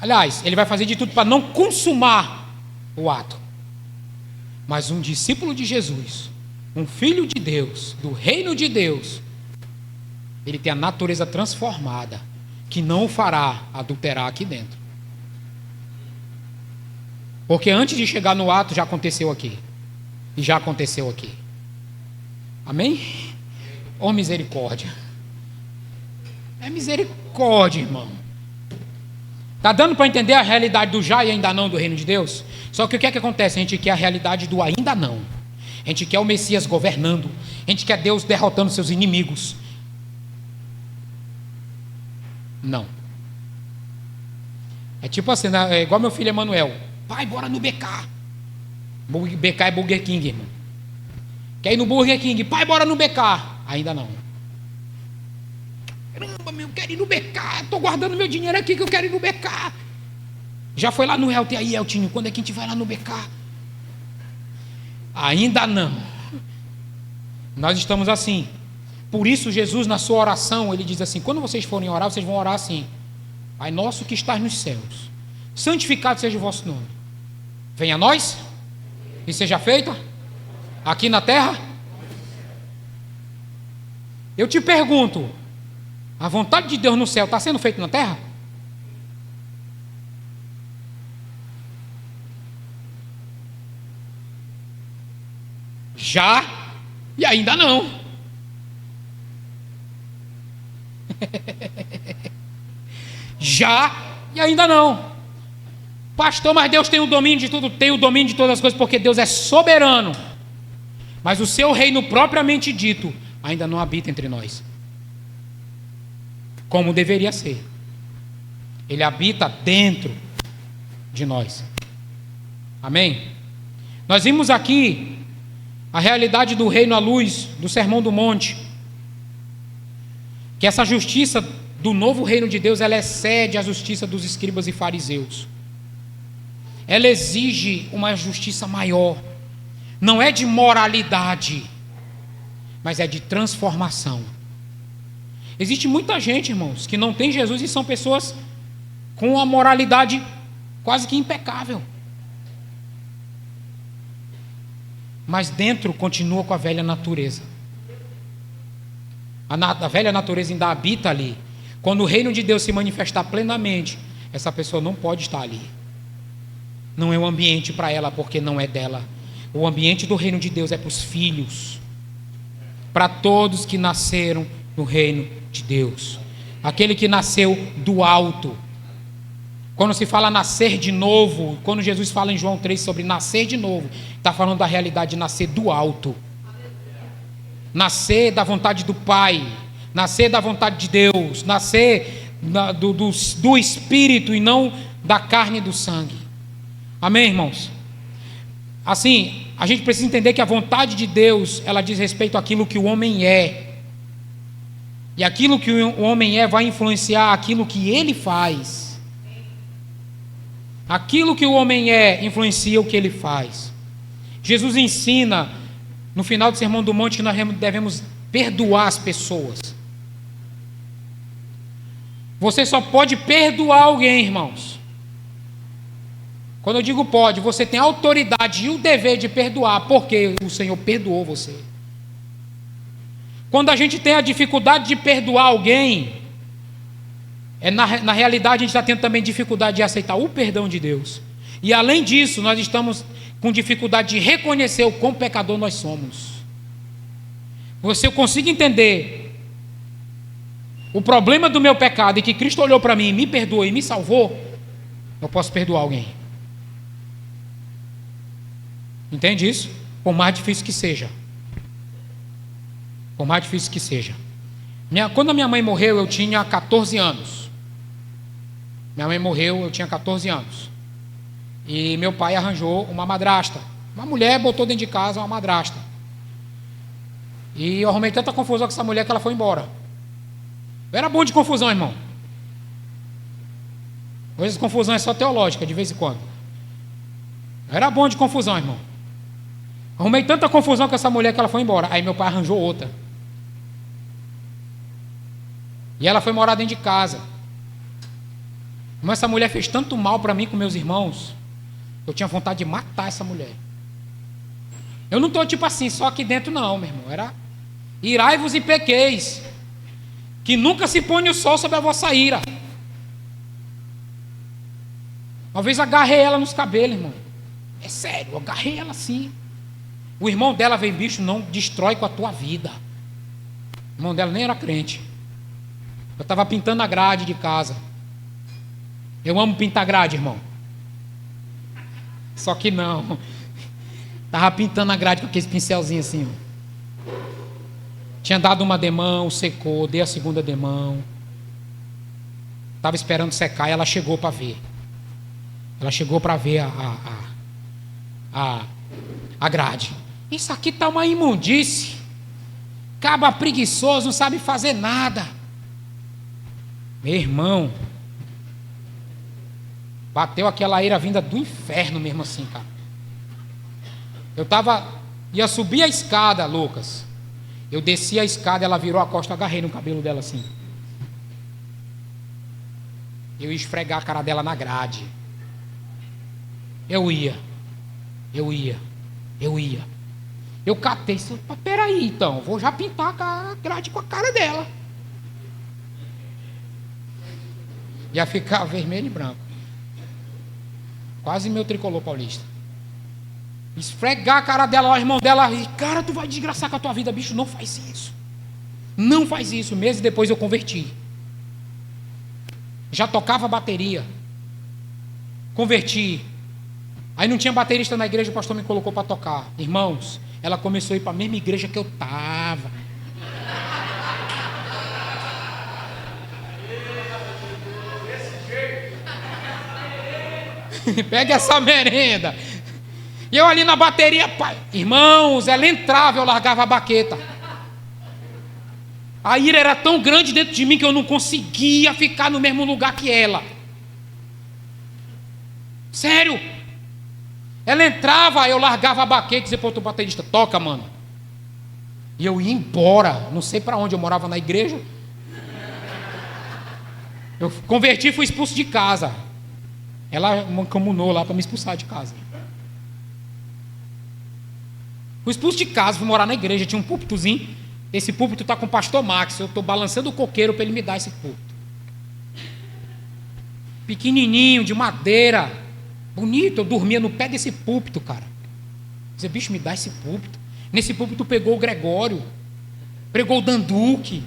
Aliás, ele vai fazer de tudo para não consumar o ato. Mas um discípulo de Jesus, um filho de Deus, do reino de Deus, ele tem a natureza transformada, que não o fará adulterar aqui dentro. Porque antes de chegar no ato, já aconteceu aqui. E já aconteceu aqui. Amém? Oh, misericórdia. É misericórdia, irmão. Está dando para entender a realidade do já e ainda não do reino de Deus? Só que o que é que acontece? A gente quer a realidade do ainda não. A gente quer o Messias governando. A gente quer Deus derrotando seus inimigos. Não. É tipo assim, é igual meu filho Emanuel. Pai, bora no BK. BK é Burger King, irmão. Quer ir no Burger King? Pai, bora no BK. Ainda não. Caramba, meu, eu quero ir no BK. Estou guardando meu dinheiro aqui que eu quero ir no BK. Já foi lá no Helter aí, Eltinho? Quando é que a gente vai lá no BK? Ainda não. Nós estamos assim. Por isso Jesus, na sua oração, ele diz assim: quando vocês forem orar, vocês vão orar assim: Pai nosso que estás nos céus, santificado seja o vosso nome. Venha a nós e seja feita aqui na terra. Eu te pergunto, a vontade de Deus no céu está sendo feita na terra? Já e ainda não. Já e ainda não. Pastor, mas Deus tem o domínio de tudo, tem o domínio de todas as coisas, porque Deus é soberano. Mas o seu reino propriamente dito ainda não habita entre nós, como deveria ser. Ele habita dentro de nós. Amém? Nós vimos aqui a realidade do reino à luz do Sermão do Monte, que essa justiça do novo reino de Deus, ela excede a justiça dos escribas e fariseus. Ela exige uma justiça maior. Não é de moralidade, mas é de transformação. Existe muita gente, irmãos, que não tem Jesus e são pessoas com a moralidade quase que impecável, mas dentro continua com a velha natureza. A velha natureza ainda habita ali. Quando o reino de Deus se manifestar plenamente, essa pessoa não pode estar ali. Não é um ambiente para ela, porque não é dela. O ambiente do reino de Deus é para os filhos, para todos que nasceram no reino de Deus, aquele que nasceu do alto. Quando se fala nascer de novo, quando Jesus fala em João 3 sobre nascer de novo, está falando da realidade de nascer do alto, nascer da vontade do Pai, nascer da vontade de Deus, nascer do Espírito e não da carne e do sangue. Amém, irmãos? Assim, a gente precisa entender que a vontade de Deus, ela diz respeito àquilo que o homem é, e aquilo que o homem é vai influenciar aquilo que ele faz. Aquilo que o homem é influencia o que ele faz. Jesus ensina no final do Sermão do Monte que nós devemos perdoar as pessoas. Você só pode perdoar alguém, irmãos. Quando eu digo pode, você tem a autoridade e o dever de perdoar, porque o Senhor perdoou você. Quando a gente tem a dificuldade de perdoar alguém, na realidade a gente está tendo também dificuldade de aceitar o perdão de Deus. E além disso, nós estamos com dificuldade de reconhecer o quão pecador nós somos. Se eu consigo entender o problema do meu pecado e que Cristo olhou para mim, me perdoou e me salvou, eu posso perdoar alguém. Entende isso? Por mais difícil que seja. Por mais difícil que seja. Quando a minha mãe morreu, eu tinha 14 anos. Minha mãe morreu, eu tinha 14 anos. E meu pai arranjou uma madrasta. Uma mulher botou dentro de casa uma madrasta. E eu arrumei tanta confusão com essa mulher que ela foi embora. Eu era bom de confusão, irmão. Hoje a confusão é só teológica, de vez em quando. Eu era bom de confusão, irmão. Arrumei tanta confusão com essa mulher que ela foi embora. Aí meu pai arranjou outra. E ela foi morar dentro de casa. Mas essa mulher fez tanto mal para mim com meus irmãos, eu tinha vontade de matar essa mulher. Eu não estou tipo assim, só aqui dentro não, meu irmão. Era irai-vos e pequeis, que nunca se põe o sol sobre a vossa ira. Uma vez agarrei ela nos cabelos, irmão. É sério, eu agarrei ela assim. O irmão dela veio, bicho, não destrói com a tua vida. O irmão dela nem era crente. Eu estava pintando a grade de casa. Eu amo pintar grade, irmão. Só que não. Estava pintando a grade com aquele pincelzinho assim. Ó. Tinha dado uma demão, secou, dei a segunda demão. Estava esperando secar e ela chegou para ver. Ela chegou para ver a grade. Isso aqui está uma imundície. Caba preguiçoso, não sabe fazer nada. Meu irmão, bateu aquela ira vinda do inferno mesmo assim, cara. Ia subir a escada, Lucas. Eu desci a escada, ela virou a costa, agarrei no cabelo dela assim. Eu ia esfregar a cara dela na grade. Eu ia. Eu catei, peraí então, vou já pintar a grade com a cara dela. Ia ficar vermelho e branco. Quase meu tricolor paulista. Esfregar a cara dela, o irmão dela, e cara, tu vai desgraçar com a tua vida, bicho, não faz isso. Não faz isso. Meses depois eu converti. Já tocava bateria. Converti. Aí não tinha baterista na igreja, o pastor me colocou para tocar. Irmãos, ela começou a ir para a mesma igreja que eu estava. Pega essa merenda. E eu ali na bateria, pai. Irmãos, ela entrava, eu largava a baqueta. A ira era tão grande dentro de mim que eu não conseguia ficar no mesmo lugar que ela. Sério. Ela entrava, eu largava a baqueta e dizia para outro baterista, toca, mano. E eu ia embora, não sei para onde, eu morava na igreja. Eu converti e fui expulso de casa. Ela mancomunou lá para me expulsar de casa. Fui expulso de casa, fui morar na igreja, tinha um púlpitozinho. Esse púlpito está com o pastor Max, eu estou balançando o coqueiro para ele me dar esse púlpito. Pequenininho, de madeira, bonito, eu dormia no pé desse púlpito, cara. Dizia, bicho, me dá esse púlpito. Nesse púlpito pegou o Gregório, pregou o Danduque.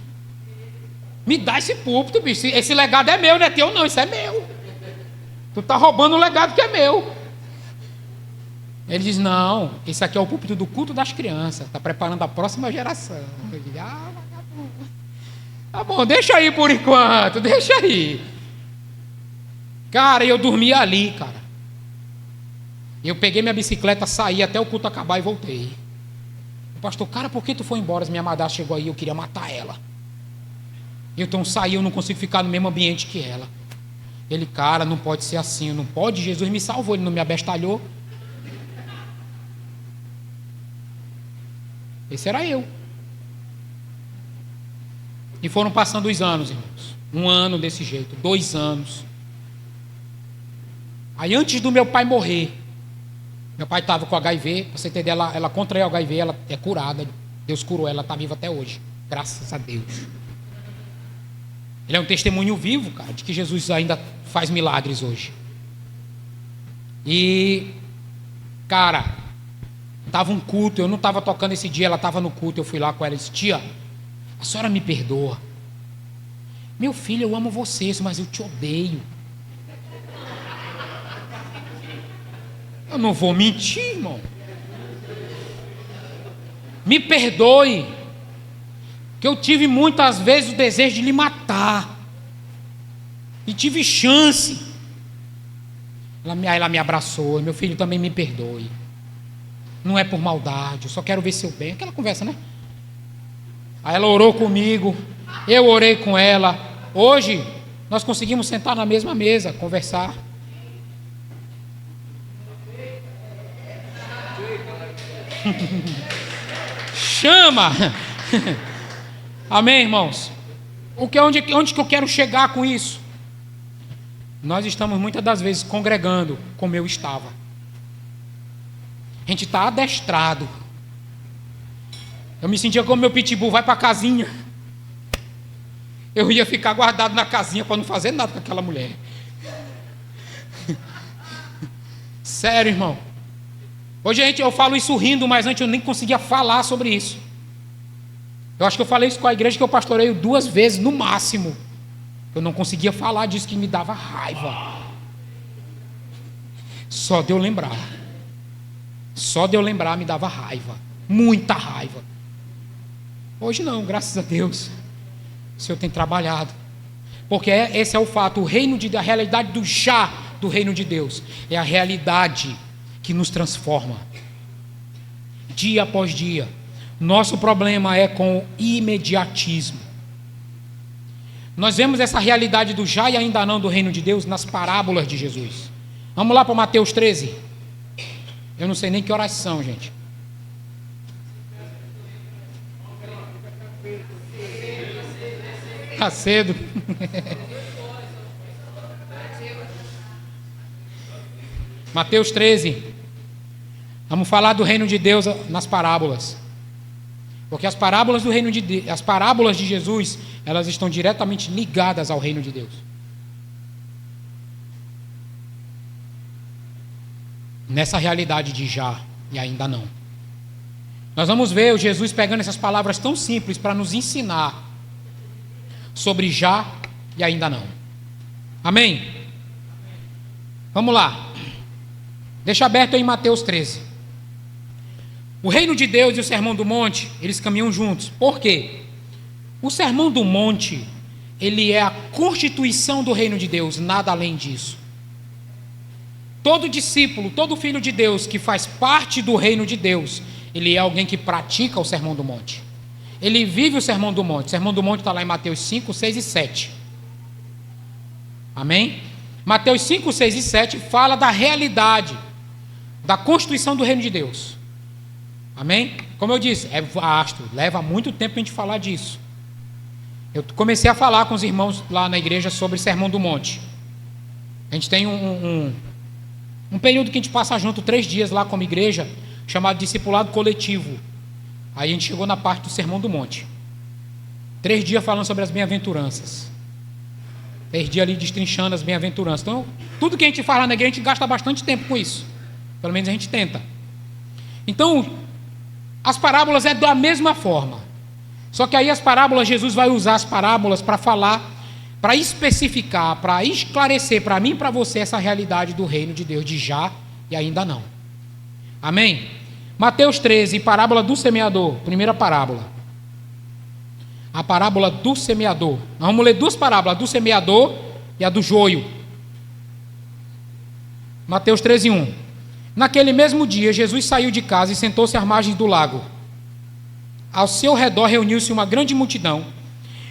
Me dá esse púlpito, bicho, esse legado é meu, não é teu não, isso é meu. Tu está roubando o legado que é meu. Ele diz, não, esse aqui é o púlpito do culto das crianças, está preparando a próxima geração. Eu digo, tá bom, deixa aí por enquanto, deixa aí. Cara, eu dormia ali, cara. Eu peguei minha bicicleta, saí até o culto acabar e voltei. O pastor, cara, por que tu foi embora? Minha madrasta chegou aí, eu queria matar ela. Então saí, eu não consigo ficar no mesmo ambiente que ela. Ele, cara, não pode ser assim, não pode, Jesus me salvou, ele não me abestalhou. Esse era eu. E foram passando os anos, irmãos. 1 ano desse jeito, 2 anos. Aí antes do meu pai morrer, meu pai estava com HIV, para você entender, ela contraiu HIV, ela é curada. Deus curou ela, está viva até hoje. Graças a Deus. Ele é um testemunho vivo, cara, de que Jesus ainda faz milagres hoje. E, cara, estava um culto, eu não estava tocando esse dia, ela estava no culto, eu fui lá com ela e disse, tia, a senhora me perdoa. Meu filho, eu amo vocês, mas eu te odeio. Eu não vou mentir, irmão. Me perdoe, que eu tive muitas vezes o desejo de lhe matar. E tive chance. Aí ela me abraçou, meu filho também me perdoe. Não é por maldade, eu só quero ver seu bem. Aquela conversa, né? Aí ela orou comigo, eu orei com ela. Hoje, nós conseguimos sentar na mesma mesa, conversar. Chama! Amém, irmãos? Onde que eu quero chegar com isso? Nós estamos muitas das vezes congregando como eu estava. A gente está adestrado. Eu me sentia como meu pitbull, vai para a casinha. Eu ia ficar guardado na casinha para não fazer nada com aquela mulher. Sério, irmão. Hoje eu falo isso rindo, mas antes eu nem conseguia falar sobre isso. Eu acho que eu falei isso com a igreja que eu pastoreio 2 vezes no máximo. Eu não conseguia falar disso, que me dava raiva. Só de eu lembrar. Só de eu lembrar me dava raiva. Muita raiva. Hoje não, graças a Deus. O Senhor tem trabalhado. Porque esse é o fato, a realidade do já do reino de Deus é a realidade que nos transforma dia após dia. Nosso problema é com o imediatismo. Nós vemos essa realidade do já e ainda não do reino de Deus nas parábolas de Jesus. Vamos lá para Mateus 13. Eu não sei nem que horas são, gente. Está cedo. Mateus 13. Vamos falar do reino de Deus nas parábolas. Porque as parábolas do reino de Deus, as parábolas de Jesus, elas estão diretamente ligadas ao reino de Deus. Nessa realidade de já e ainda não. Nós vamos ver o Jesus pegando essas palavras tão simples para nos ensinar sobre já e ainda não. Amém? Vamos lá. Deixa aberto aí Mateus 13. O reino de Deus e o sermão do monte, eles caminham juntos. Por quê? O sermão do monte, ele é a constituição do reino de Deus, nada além disso. Todo discípulo, todo filho de Deus que faz parte do reino de Deus, ele é alguém que pratica o sermão do monte. Ele vive o sermão do monte. O sermão do monte está lá em Mateus 5, 6 e 7. Amém? Mateus 5, 6 e 7 fala da realidade, da constituição do reino de Deus. Amém? Como eu disse, é vasto, leva muito tempo a gente falar disso. Eu comecei a falar com os irmãos lá na igreja sobre o sermão do monte. A gente tem um período que a gente passa junto 3 dias lá como igreja, chamado discipulado coletivo. Aí a gente chegou na parte do sermão do monte. 3 dias falando sobre as bem-aventuranças. 3 dias ali destrinchando as bem-aventuranças. Então, tudo que a gente fala na igreja, a gente gasta bastante tempo com isso. Pelo menos a gente tenta. Então, as parábolas é da mesma forma. Só que aí as parábolas, Jesus vai usar as parábolas para falar, para especificar, para esclarecer para mim e para você essa realidade do reino de Deus, de já e ainda não. Amém? Mateus 13, parábola do semeador, primeira parábola. A parábola do semeador. Nós vamos ler 2 parábolas, a do semeador e a do joio. Mateus 13, 1. Naquele mesmo dia, Jesus saiu de casa e sentou-se às margens do lago. Ao seu redor reuniu-se uma grande multidão,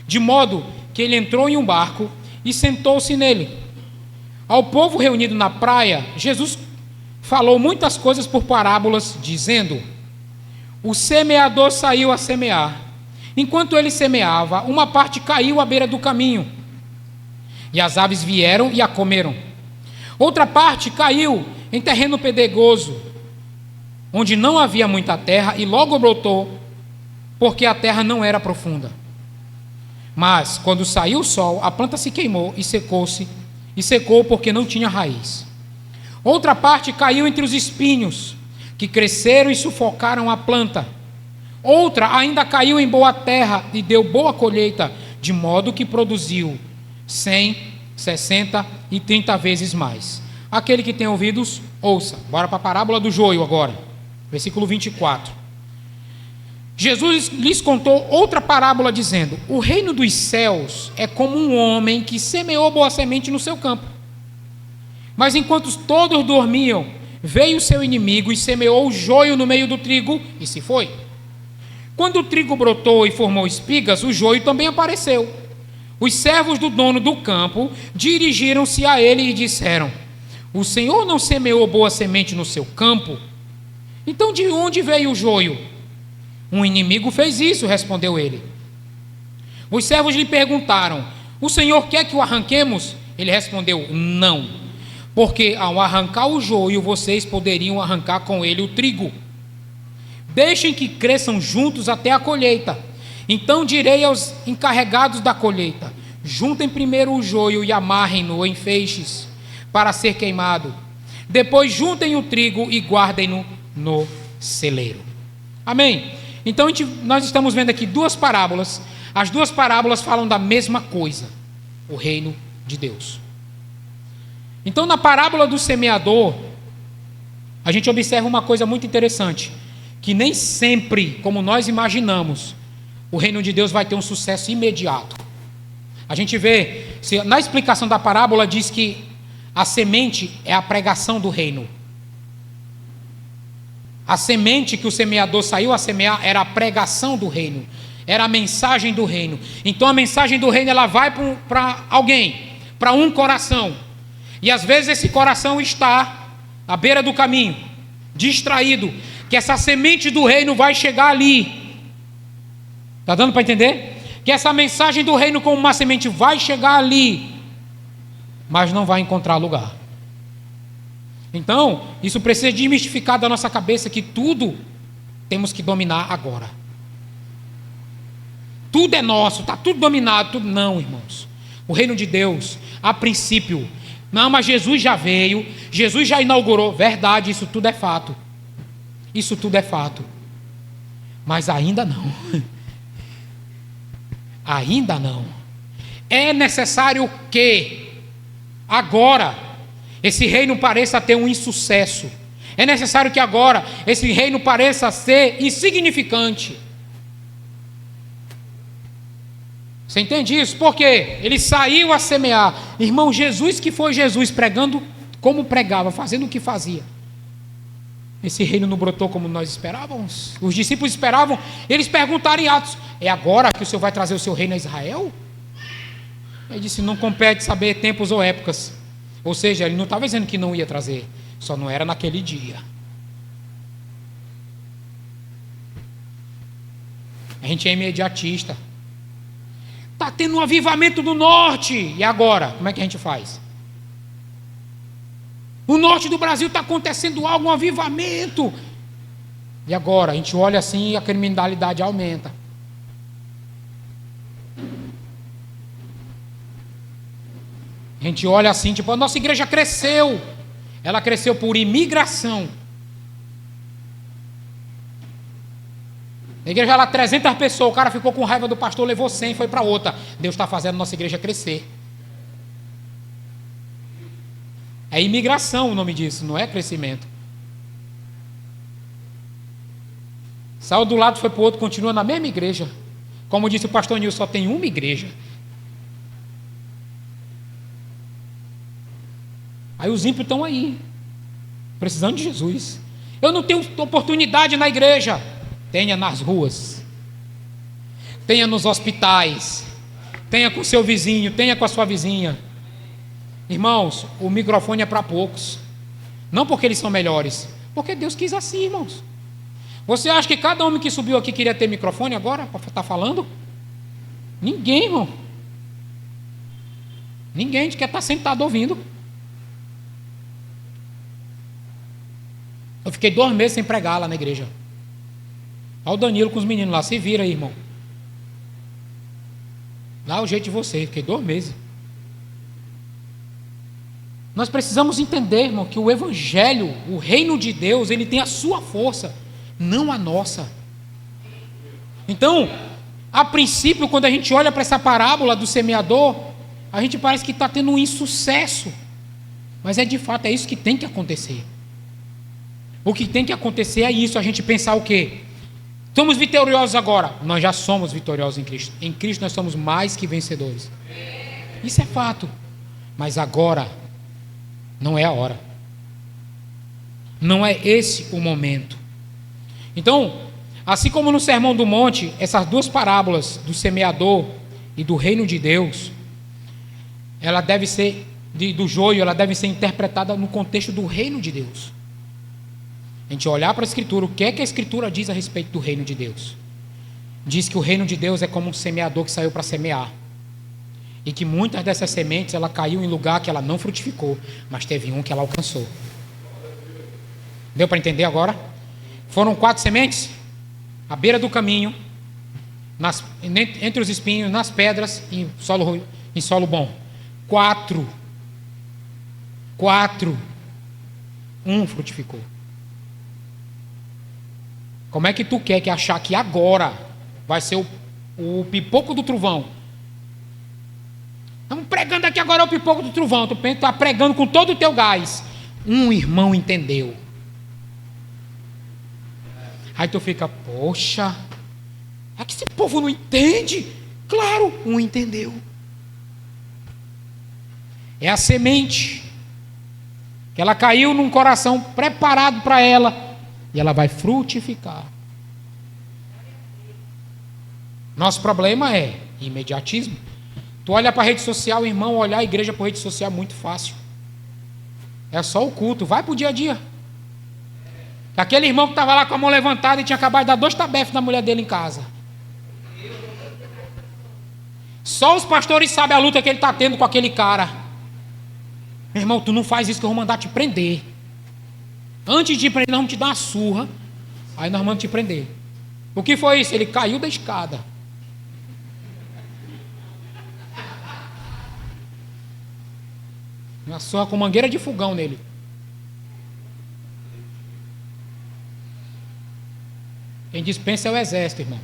de modo que ele entrou em um barco e sentou-se nele. Ao povo reunido na praia, Jesus falou muitas coisas por parábolas, dizendo: o semeador saiu a semear. Enquanto ele semeava, uma parte caiu à beira do caminho, e as aves vieram e a comeram. Outra parte caiu em terreno pedregoso, onde não havia muita terra, e logo brotou, porque a terra não era profunda. Mas, quando saiu o sol, a planta se queimou e secou porque não tinha raiz. Outra parte caiu entre os espinhos, que cresceram e sufocaram a planta. Outra ainda caiu em boa terra e deu boa colheita, de modo que produziu 100, 60 e 30 vezes mais. Aquele que tem ouvidos, ouça. Bora para a parábola do joio agora. Versículo 24. Jesus lhes contou outra parábola dizendo: o reino dos céus é como um homem que semeou boa semente no seu campo. Mas enquanto todos dormiam, veio o seu inimigo e semeou o joio no meio do trigo e se foi. Quando o trigo brotou e formou espigas, o joio também apareceu. Os servos do dono do campo dirigiram-se a ele e disseram: o Senhor não semeou boa semente no seu campo? Então de onde veio o joio? Um inimigo fez isso, respondeu ele. Os servos lhe perguntaram: o Senhor quer que o arranquemos? Ele respondeu: não, porque ao arrancar o joio, vocês poderiam arrancar com ele o trigo. Deixem que cresçam juntos até a colheita. Então direi aos encarregados da colheita: juntem primeiro o joio e amarrem-no em feixes para ser queimado. Depois juntem o trigo e guardem-no no celeiro. Amém? Então nós estamos vendo aqui 2 parábolas. As 2 parábolas falam da mesma coisa: o reino de Deus. Então, na parábola do semeador, a gente observa uma coisa muito interessante, que nem sempre, como nós imaginamos, o reino de Deus vai ter um sucesso imediato. A gente vê Na explicação da parábola diz que a semente é a pregação do reino. A semente que o semeador saiu a semear era a pregação do reino, era a mensagem do reino. Então a mensagem do reino ela vai para alguém, para um coração. E às vezes esse coração está à beira do caminho, distraído, que essa semente do reino vai chegar ali. Está dando para entender? Que essa mensagem do reino como uma semente vai chegar ali, mas não vai encontrar lugar. Então, isso precisa desmistificar da nossa cabeça que tudo temos que dominar agora. Tudo é nosso, está tudo dominado, tudo não, irmãos. O reino de Deus, a princípio, não, mas Jesus já veio, Jesus já inaugurou, verdade, isso tudo é fato. Isso tudo é fato. Mas ainda não. Ainda não. É necessário que agora esse reino pareça ter um insucesso. É necessário que agora esse reino pareça ser insignificante. Você entende isso? Por quê? Ele saiu a semear. Irmão, Jesus que foi Jesus pregando como pregava, fazendo o que fazia. Esse reino não brotou como nós esperávamos. Os discípulos esperavam, eles perguntaram em Atos: é agora que o Senhor vai trazer o seu reino a Israel? Ele disse: não compete saber tempos ou épocas. Ou seja, ele não estava dizendo que não ia trazer, só não era naquele dia. A gente é imediatista. Está tendo um avivamento do norte. E agora? Como é que a gente faz? O norte do Brasil está acontecendo algo, um avivamento. E agora? A gente olha assim e a criminalidade aumenta. A gente olha assim, tipo, a nossa igreja cresceu. Ela cresceu por imigração. A igreja lá, 300 pessoas, o cara ficou com raiva do pastor, levou 100 e foi para outra. Deus está fazendo a nossa igreja crescer. É imigração o nome disso, não é crescimento. Saiu do lado, foi para o outro, continua na mesma igreja. Como disse o pastor Nil, só tem uma igreja. Aí os ímpios estão aí, precisando de Jesus. Eu não tenho oportunidade na igreja. Tenha nas ruas, tenha nos hospitais, tenha com seu vizinho, tenha com a sua vizinha. Irmãos, o microfone é para poucos. Não porque eles são melhores, porque Deus quis assim, irmãos. Você acha que cada homem que subiu aqui queria ter microfone agora para estar falando? Ninguém, irmão. Ninguém, a gente quer estar sentado ouvindo. Eu fiquei 2 meses sem pregar lá na igreja. Olha o Danilo com os meninos lá, se vira aí, irmão. Dá o jeito de você, fiquei 2 meses. Nós precisamos entender, irmão, que o evangelho, o reino de Deus, ele tem a sua força, não a nossa. Então, a princípio, quando a gente olha para essa parábola do semeador, a gente parece que está tendo um insucesso. Mas de fato, é isso que tem que acontecer. O que tem que acontecer é isso, a gente pensar o quê? Somos vitoriosos agora. Nós já somos vitoriosos em Cristo. Em Cristo nós somos mais que vencedores. Isso é fato. Mas agora não é a hora. Não é esse o momento. Então, assim como no Sermão do Monte, essas 2 parábolas do semeador e do reino de Deus, ela deve ser, do joio, ela deve ser interpretada no contexto do reino de Deus. A gente olhar para a Escritura, o que é que a Escritura diz a respeito do reino de Deus? Diz que o reino de Deus é como um semeador que saiu para semear. E que muitas dessas sementes, ela caiu em lugar que ela não frutificou, mas teve um que ela alcançou. Deu para entender agora? Foram 4 sementes, à beira do caminho, entre os espinhos, nas pedras, em solo bom. 4. 1 frutificou. Como é que tu quer que achar que agora vai ser o pipoco do trovão? Estamos pregando aqui agora o pipoco do trovão. Tu está pregando com todo o teu gás. Um irmão entendeu. Aí tu fica, poxa, é que esse povo não entende. Claro, um entendeu. É a semente. Que ela caiu num coração preparado para ela. E ela vai frutificar. Nosso problema é imediatismo. Tu olha para a rede social, irmão, olhar a igreja para a rede social é muito fácil. É só o culto, vai para o dia a dia. Aquele irmão que estava lá com a mão levantada e tinha acabado de dar 2 tabefes na mulher dele em casa. Só os pastores sabem a luta que ele está tendo com aquele cara. Meu irmão, tu não faz isso que eu vou mandar te prender. Antes de te prender, nós vamos te dar uma surra. Aí nós vamos te prender. O que foi isso? Ele caiu da escada. Uma surra com mangueira de fogão nele. Quem dispensa é o exército, irmão.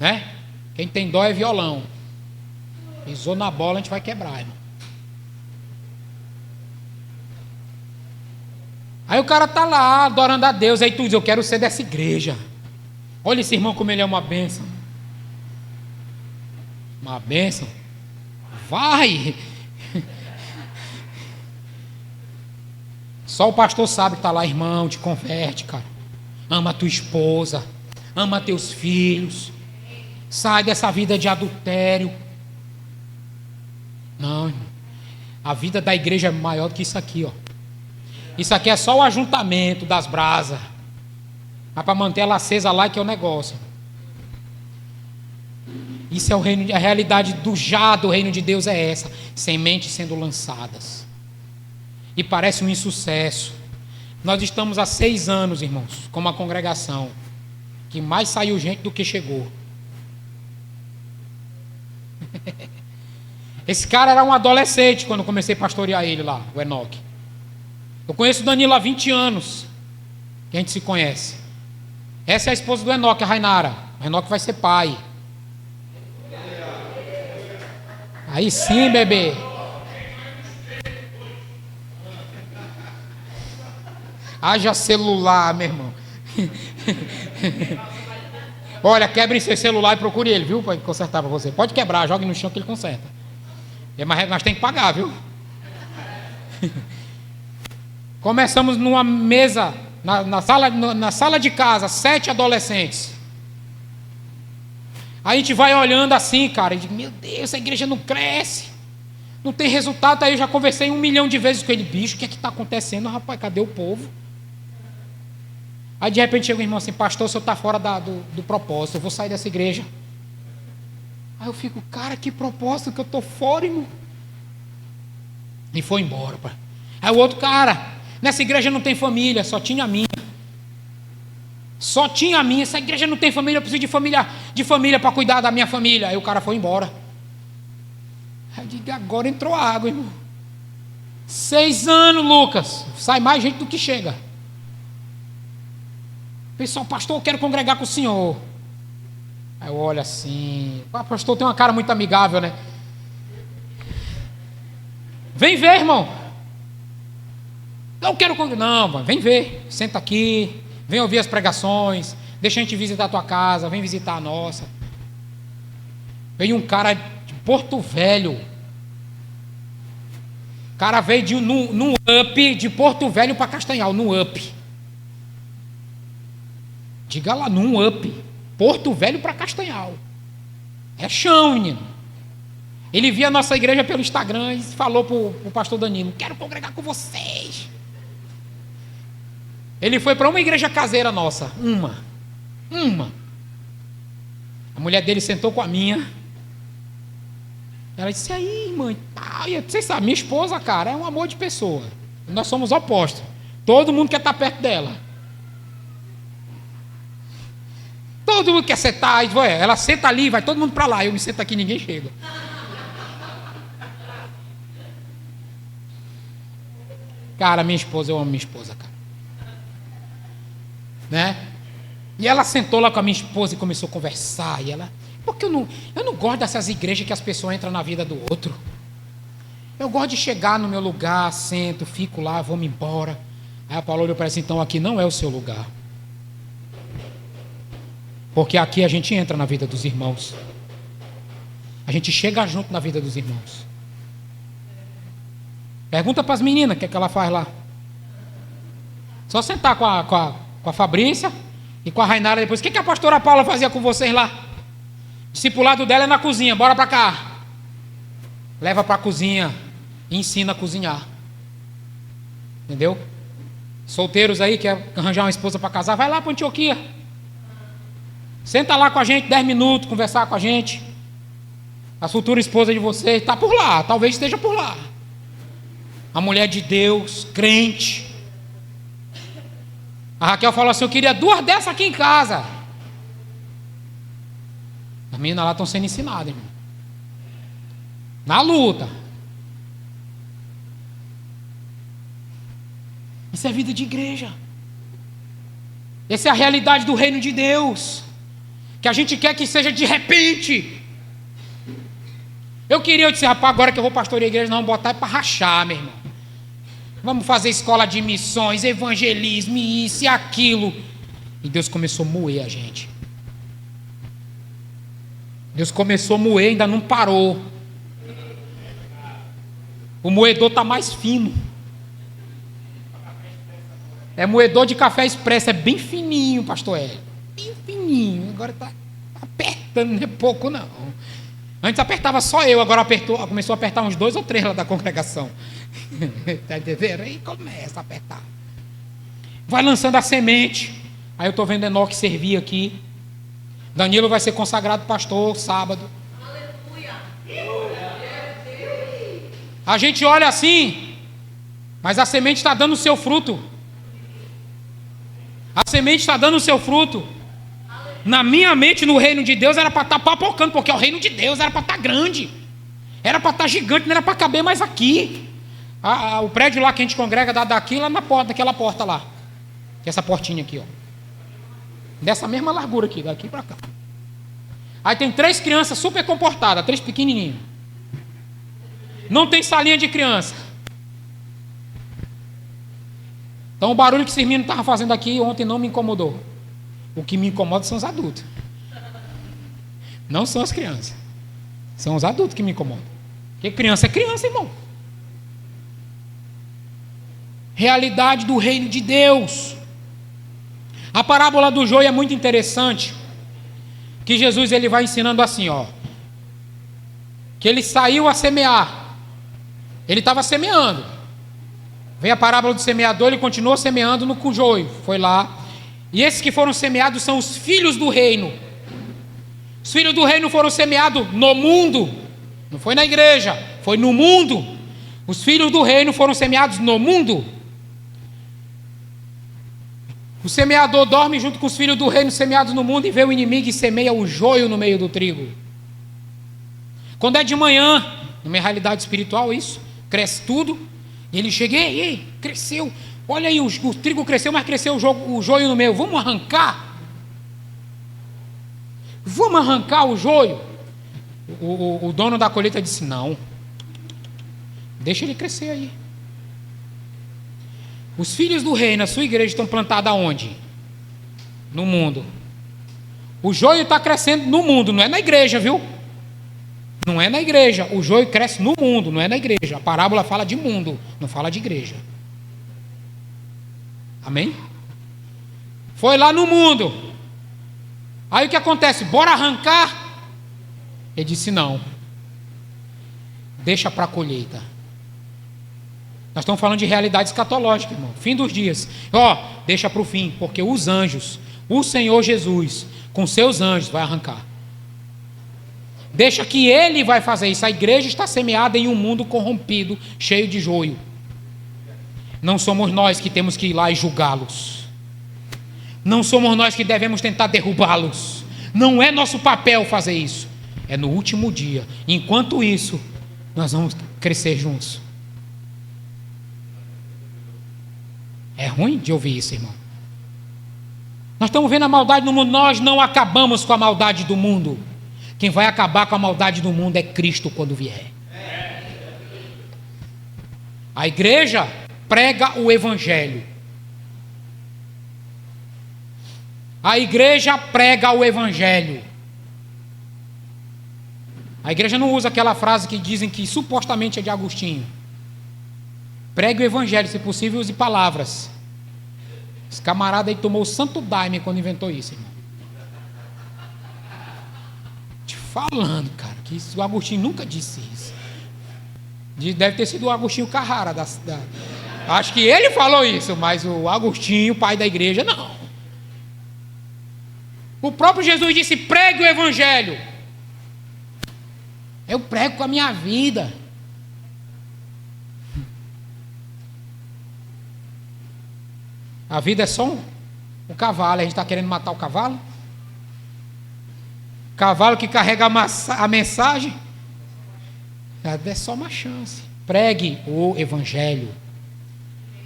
Né? Quem tem dó é violão. Pisou na bola, a gente vai quebrar, irmão. Aí o cara tá lá, adorando a Deus. Aí tu diz, eu quero ser dessa igreja. Olha esse irmão como ele é uma bênção. Uma bênção. Vai! Só o pastor sabe que está lá, irmão, te converte, cara. Ama a tua esposa, ama teus filhos. Sai dessa vida de adultério. Não, irmão. A vida da igreja é maior do que isso aqui, ó. Isso aqui é só o ajuntamento das brasas. Mas para manter ela acesa lá que é o negócio. Isso é o reino, a realidade do reino de Deus é essa. Sementes sendo lançadas. E parece um insucesso. Nós estamos há 6 anos, irmãos, como uma congregação, que mais saiu gente do que chegou. Esse cara era um adolescente quando eu comecei a pastorear ele lá, o Enoque. Eu conheço o Danilo há 20 anos, que a gente se conhece. Essa é a esposa do Enoque, a Rainara. O Enoque vai ser pai. Aí sim, bebê. Haja celular, meu irmão. Olha, quebre seu celular e procure ele, viu? Para consertar para você. Pode quebrar, jogue no chão que ele conserta. Mas tem que pagar, viu? Começamos numa mesa, na sala de casa, 7 adolescentes. Aí a gente vai olhando assim, cara, e diz, meu Deus, essa igreja não cresce. Não tem resultado. Aí eu já conversei 1 milhão de vezes com ele. Bicho, o que é que está acontecendo, rapaz? Cadê o povo? Aí de repente chega um irmão assim, pastor, o senhor está fora do propósito, eu vou sair dessa igreja. Aí eu fico, cara, que propósito que eu estou fora, irmão. E foi embora, pai. Aí o outro, cara, nessa igreja não tem família, só tinha a minha. Só tinha a minha, essa igreja não tem família, eu preciso de família para cuidar da minha família. Aí o cara foi embora. Aí eu digo, agora entrou água, irmão. 6 anos, Lucas, sai mais gente do que chega. Pessoal, pastor, eu quero congregar com o senhor. Aí eu olho assim, o pastor tem uma cara muito amigável, né? Vem ver, irmão. Eu quero congregar. Não, vem ver, senta aqui, vem ouvir as pregações, deixa a gente visitar a tua casa, vem visitar a nossa. Veio um cara de Porto Velho. O cara veio num up de Porto Velho para Castanhal, num up. Diga lá, num up. Porto Velho para Castanhal. É chão, menino. Ele via a nossa igreja pelo Instagram e falou para o pastor Danilo, quero congregar com vocês. Ele foi para uma igreja caseira nossa. Uma. A mulher dele sentou com a minha. Ela disse, aí, mãe, vocês sabem, minha esposa, cara, é um amor de pessoa. Nós somos opostos. Todo mundo quer estar perto dela. Todo mundo quer sentar, ela senta ali, vai todo mundo para lá, eu me sento aqui, ninguém chega. Cara, minha esposa, eu amo minha esposa, cara. Né? E ela sentou lá com a minha esposa e começou a conversar, e ela, porque eu não gosto dessas igrejas que as pessoas entram na vida do outro. Eu gosto de chegar no meu lugar, sento, fico lá, vou-me embora. Aí a Paula olhou para ela assim, então aqui não é o seu lugar. Porque aqui a gente entra na vida dos irmãos. A gente chega junto na vida dos irmãos. Pergunta para as meninas o que ela faz lá. Só sentar com a Fabrícia e com a Rainara depois. O que a pastora Paula fazia com vocês lá? O discipulado dela é na cozinha. Bora para cá. Leva para a cozinha e ensina a cozinhar. Entendeu? Solteiros aí, quer arranjar uma esposa para casar, vai lá para Antioquia. Senta lá com a gente 10 minutos, conversar com a gente. A futura esposa de vocês está por lá, talvez esteja por lá. A mulher de Deus, crente. A Raquel falou assim: eu queria 2 dessas aqui em casa. As meninas lá estão sendo ensinadas, irmão. Na luta. Isso é vida de igreja. Essa é a realidade do reino de Deus, que a gente quer que seja de repente. Eu disse, rapaz, agora que eu vou pastorear a igreja, não, vamos botar para rachar, meu irmão. Vamos fazer escola de missões, evangelismo, isso e aquilo. E Deus começou a moer a gente. Deus começou a moer, ainda não parou. O moedor está mais fino. É moedor de café expresso, é bem fininho, pastor Hélio. Bem fininho, agora está apertando, não é pouco não. Antes apertava só eu, agora começou a apertar uns 2 ou 3 lá da congregação. Está entendendo? Aí começa a apertar. Vai lançando a semente. Aí eu estou vendo Enoque servir aqui. Danilo vai ser consagrado pastor sábado. Aleluia. A gente olha assim, mas a semente está dando o seu fruto. A semente está dando o seu fruto. Na minha mente, no reino de Deus, era para estar papocando, porque o reino de Deus era para estar grande, era para estar gigante, não era para caber mais aqui. O prédio lá que a gente congrega dá daqui lá na porta, daquela porta lá, que é essa portinha aqui, ó, dessa mesma largura aqui, daqui para cá. Aí tem 3 crianças super comportadas, 3 pequenininhos. Não tem salinha de criança. Então o barulho que esse menino estava fazendo aqui ontem não me incomodou. O que me incomoda são os adultos. Não são as crianças. São os adultos que me incomodam. Porque criança é criança, irmão. Realidade do reino de Deus. A parábola do joio é muito interessante. Que Jesus ele vai ensinando assim, ó. Que ele saiu a semear. Ele estava semeando. Vem a parábola do semeador, ele continuou semeando no joio. Foi lá. E esses que foram semeados são os filhos do reino. Os filhos do reino foram semeados no mundo. Não foi na igreja, foi no mundo. Os filhos do reino foram semeados no mundo. O semeador dorme junto com os filhos do reino semeados no mundo e vê o inimigo e semeia o joio no meio do trigo. Quando é de manhã, numa realidade espiritual, isso, cresce tudo. E ele chega, ei, cresceu. Olha aí, o trigo cresceu, mas cresceu o joio no meio. Vamos arrancar? Vamos arrancar o joio? O dono da colheita disse, não. Deixa ele crescer aí. Os filhos do reino, a sua igreja, estão plantados aonde? No mundo. O joio está crescendo no mundo, não é na igreja, viu? Não é na igreja. O joio cresce no mundo, não é na igreja. A parábola fala de mundo, não fala de igreja. Amém? Foi lá no mundo. Aí o que acontece? Bora arrancar? Ele disse não. Deixa para a colheita. Nós estamos falando de realidade escatológica, irmão. Fim dos dias. Deixa para o fim, porque os anjos, o Senhor Jesus, com seus anjos, vai arrancar. Deixa que Ele vai fazer isso. A igreja está semeada em um mundo corrompido, cheio de joio. Não somos nós que temos que ir lá e julgá-los. Não somos nós que devemos tentar derrubá-los. Não é nosso papel fazer isso. É no último dia. Enquanto isso, nós vamos crescer juntos. É ruim de ouvir isso, irmão. Nós estamos vendo a maldade no mundo. Nós não acabamos com a maldade do mundo. Quem vai acabar com a maldade do mundo é Cristo quando vier. A igreja prega o evangelho. A igreja prega o evangelho. A igreja não usa aquela frase que dizem que supostamente é de Agostinho. Pregue o evangelho, se possível, use palavras. Esse camarada aí tomou o santo daime quando inventou isso, irmão. Te falando, cara, que isso, o Agostinho nunca disse isso. Deve ter sido o Agostinho Carrara. Acho que ele falou isso, mas o Agostinho, pai da igreja, não. O próprio Jesus disse: pregue o evangelho. Eu prego com a minha vida. A vida é só um cavalo. A gente está querendo matar o cavalo? Cavalo que carrega a mensagem. É só uma chance. Pregue o evangelho.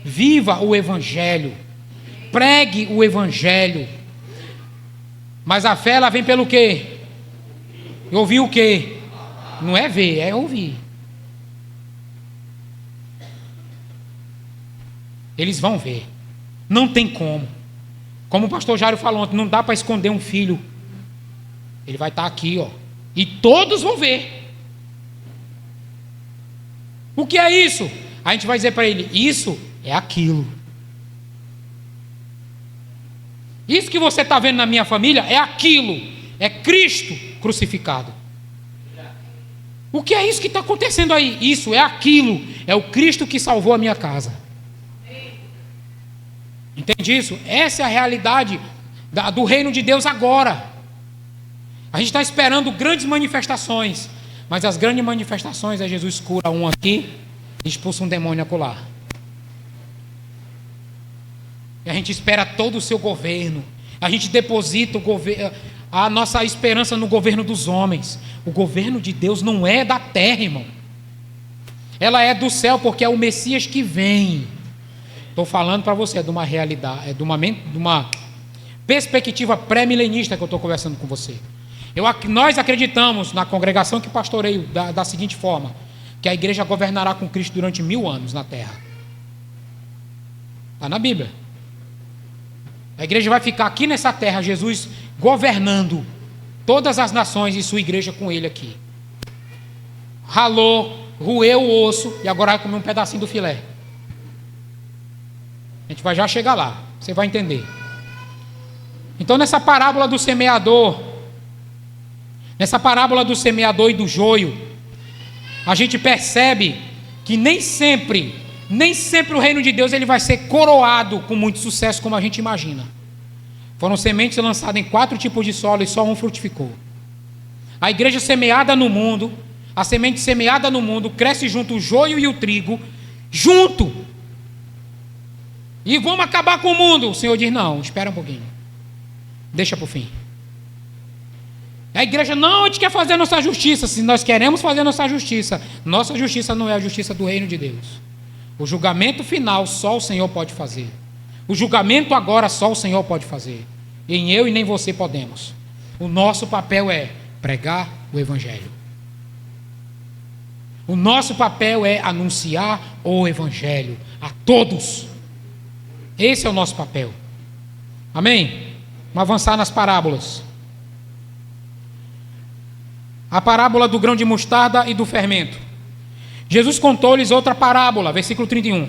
Viva o evangelho. Pregue o evangelho. Mas a fé, ela vem pelo quê? Ouvir o quê? Não é ver, é ouvir. Eles vão ver. Não tem como. Como o pastor Jário falou ontem, não dá para esconder um filho. Ele vai estar aqui, ó. E todos vão ver. O que é isso? A gente vai dizer para ele: isso é aquilo. Isso que você está vendo na minha família é aquilo. É Cristo crucificado. O que é isso que está acontecendo aí? Isso é aquilo. É o Cristo que salvou a minha casa. Entende isso? Essa é a realidade do reino de Deus agora. A gente está esperando grandes manifestações, mas as grandes manifestações é Jesus cura um aqui e expulsa um demônio acolá. E a gente espera todo o seu governo. A gente deposita a nossa esperança no governo dos homens. O governo de Deus não é da terra, irmão. Ela é do céu, porque é o Messias que vem. Estou falando para você, é de uma realidade, é de uma perspectiva pré-milenista que eu estou conversando com você. Nós acreditamos na congregação que pastoreio da seguinte forma: que a igreja governará com Cristo durante 1000 anos na terra. Está na Bíblia. A igreja vai ficar aqui nessa terra, Jesus governando todas as nações e sua igreja com ele aqui. Ralou, roeu o osso e agora vai comer um pedacinho do filé. A gente vai já chegar lá, você vai entender. Então, nessa parábola do semeador e do joio, a gente percebe que nem sempre o reino de Deus ele vai ser coroado com muito sucesso como a gente imagina. Foram sementes lançadas em 4 tipos de solo e só um frutificou. A igreja semeada no mundo, a semente semeada no mundo, cresce junto o joio e o trigo, junto. E vamos acabar com o mundo. O Senhor diz: não, espera um pouquinho. Deixa para o fim. A igreja: não, a gente quer fazer a nossa justiça. Se nós queremos fazer a nossa justiça não é a justiça do reino de Deus. O julgamento final só o Senhor pode fazer. O julgamento agora só o Senhor pode fazer. Nem eu e nem você podemos. O nosso papel é pregar o evangelho. O nosso papel é anunciar o evangelho a todos. Esse é o nosso papel. Amém? Vamos avançar nas parábolas. A parábola do grão de mostarda e do fermento. Jesus contou-lhes outra parábola, versículo 31.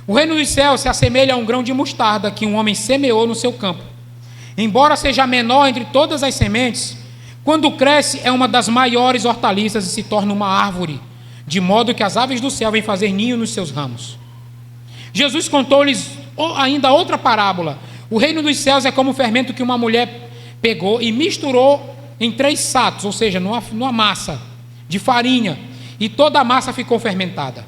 O reino dos céus se assemelha a um grão de mostarda que um homem semeou no seu campo. Embora seja a menor entre todas as sementes, quando cresce é uma das maiores hortaliças e se torna uma árvore, de modo que as aves do céu vêm fazer ninho nos seus ramos. Jesus contou-lhes ainda outra parábola. O reino dos céus é como o fermento que uma mulher pegou e misturou em 3 sacos, ou seja, numa massa de farinha, e toda a massa ficou fermentada.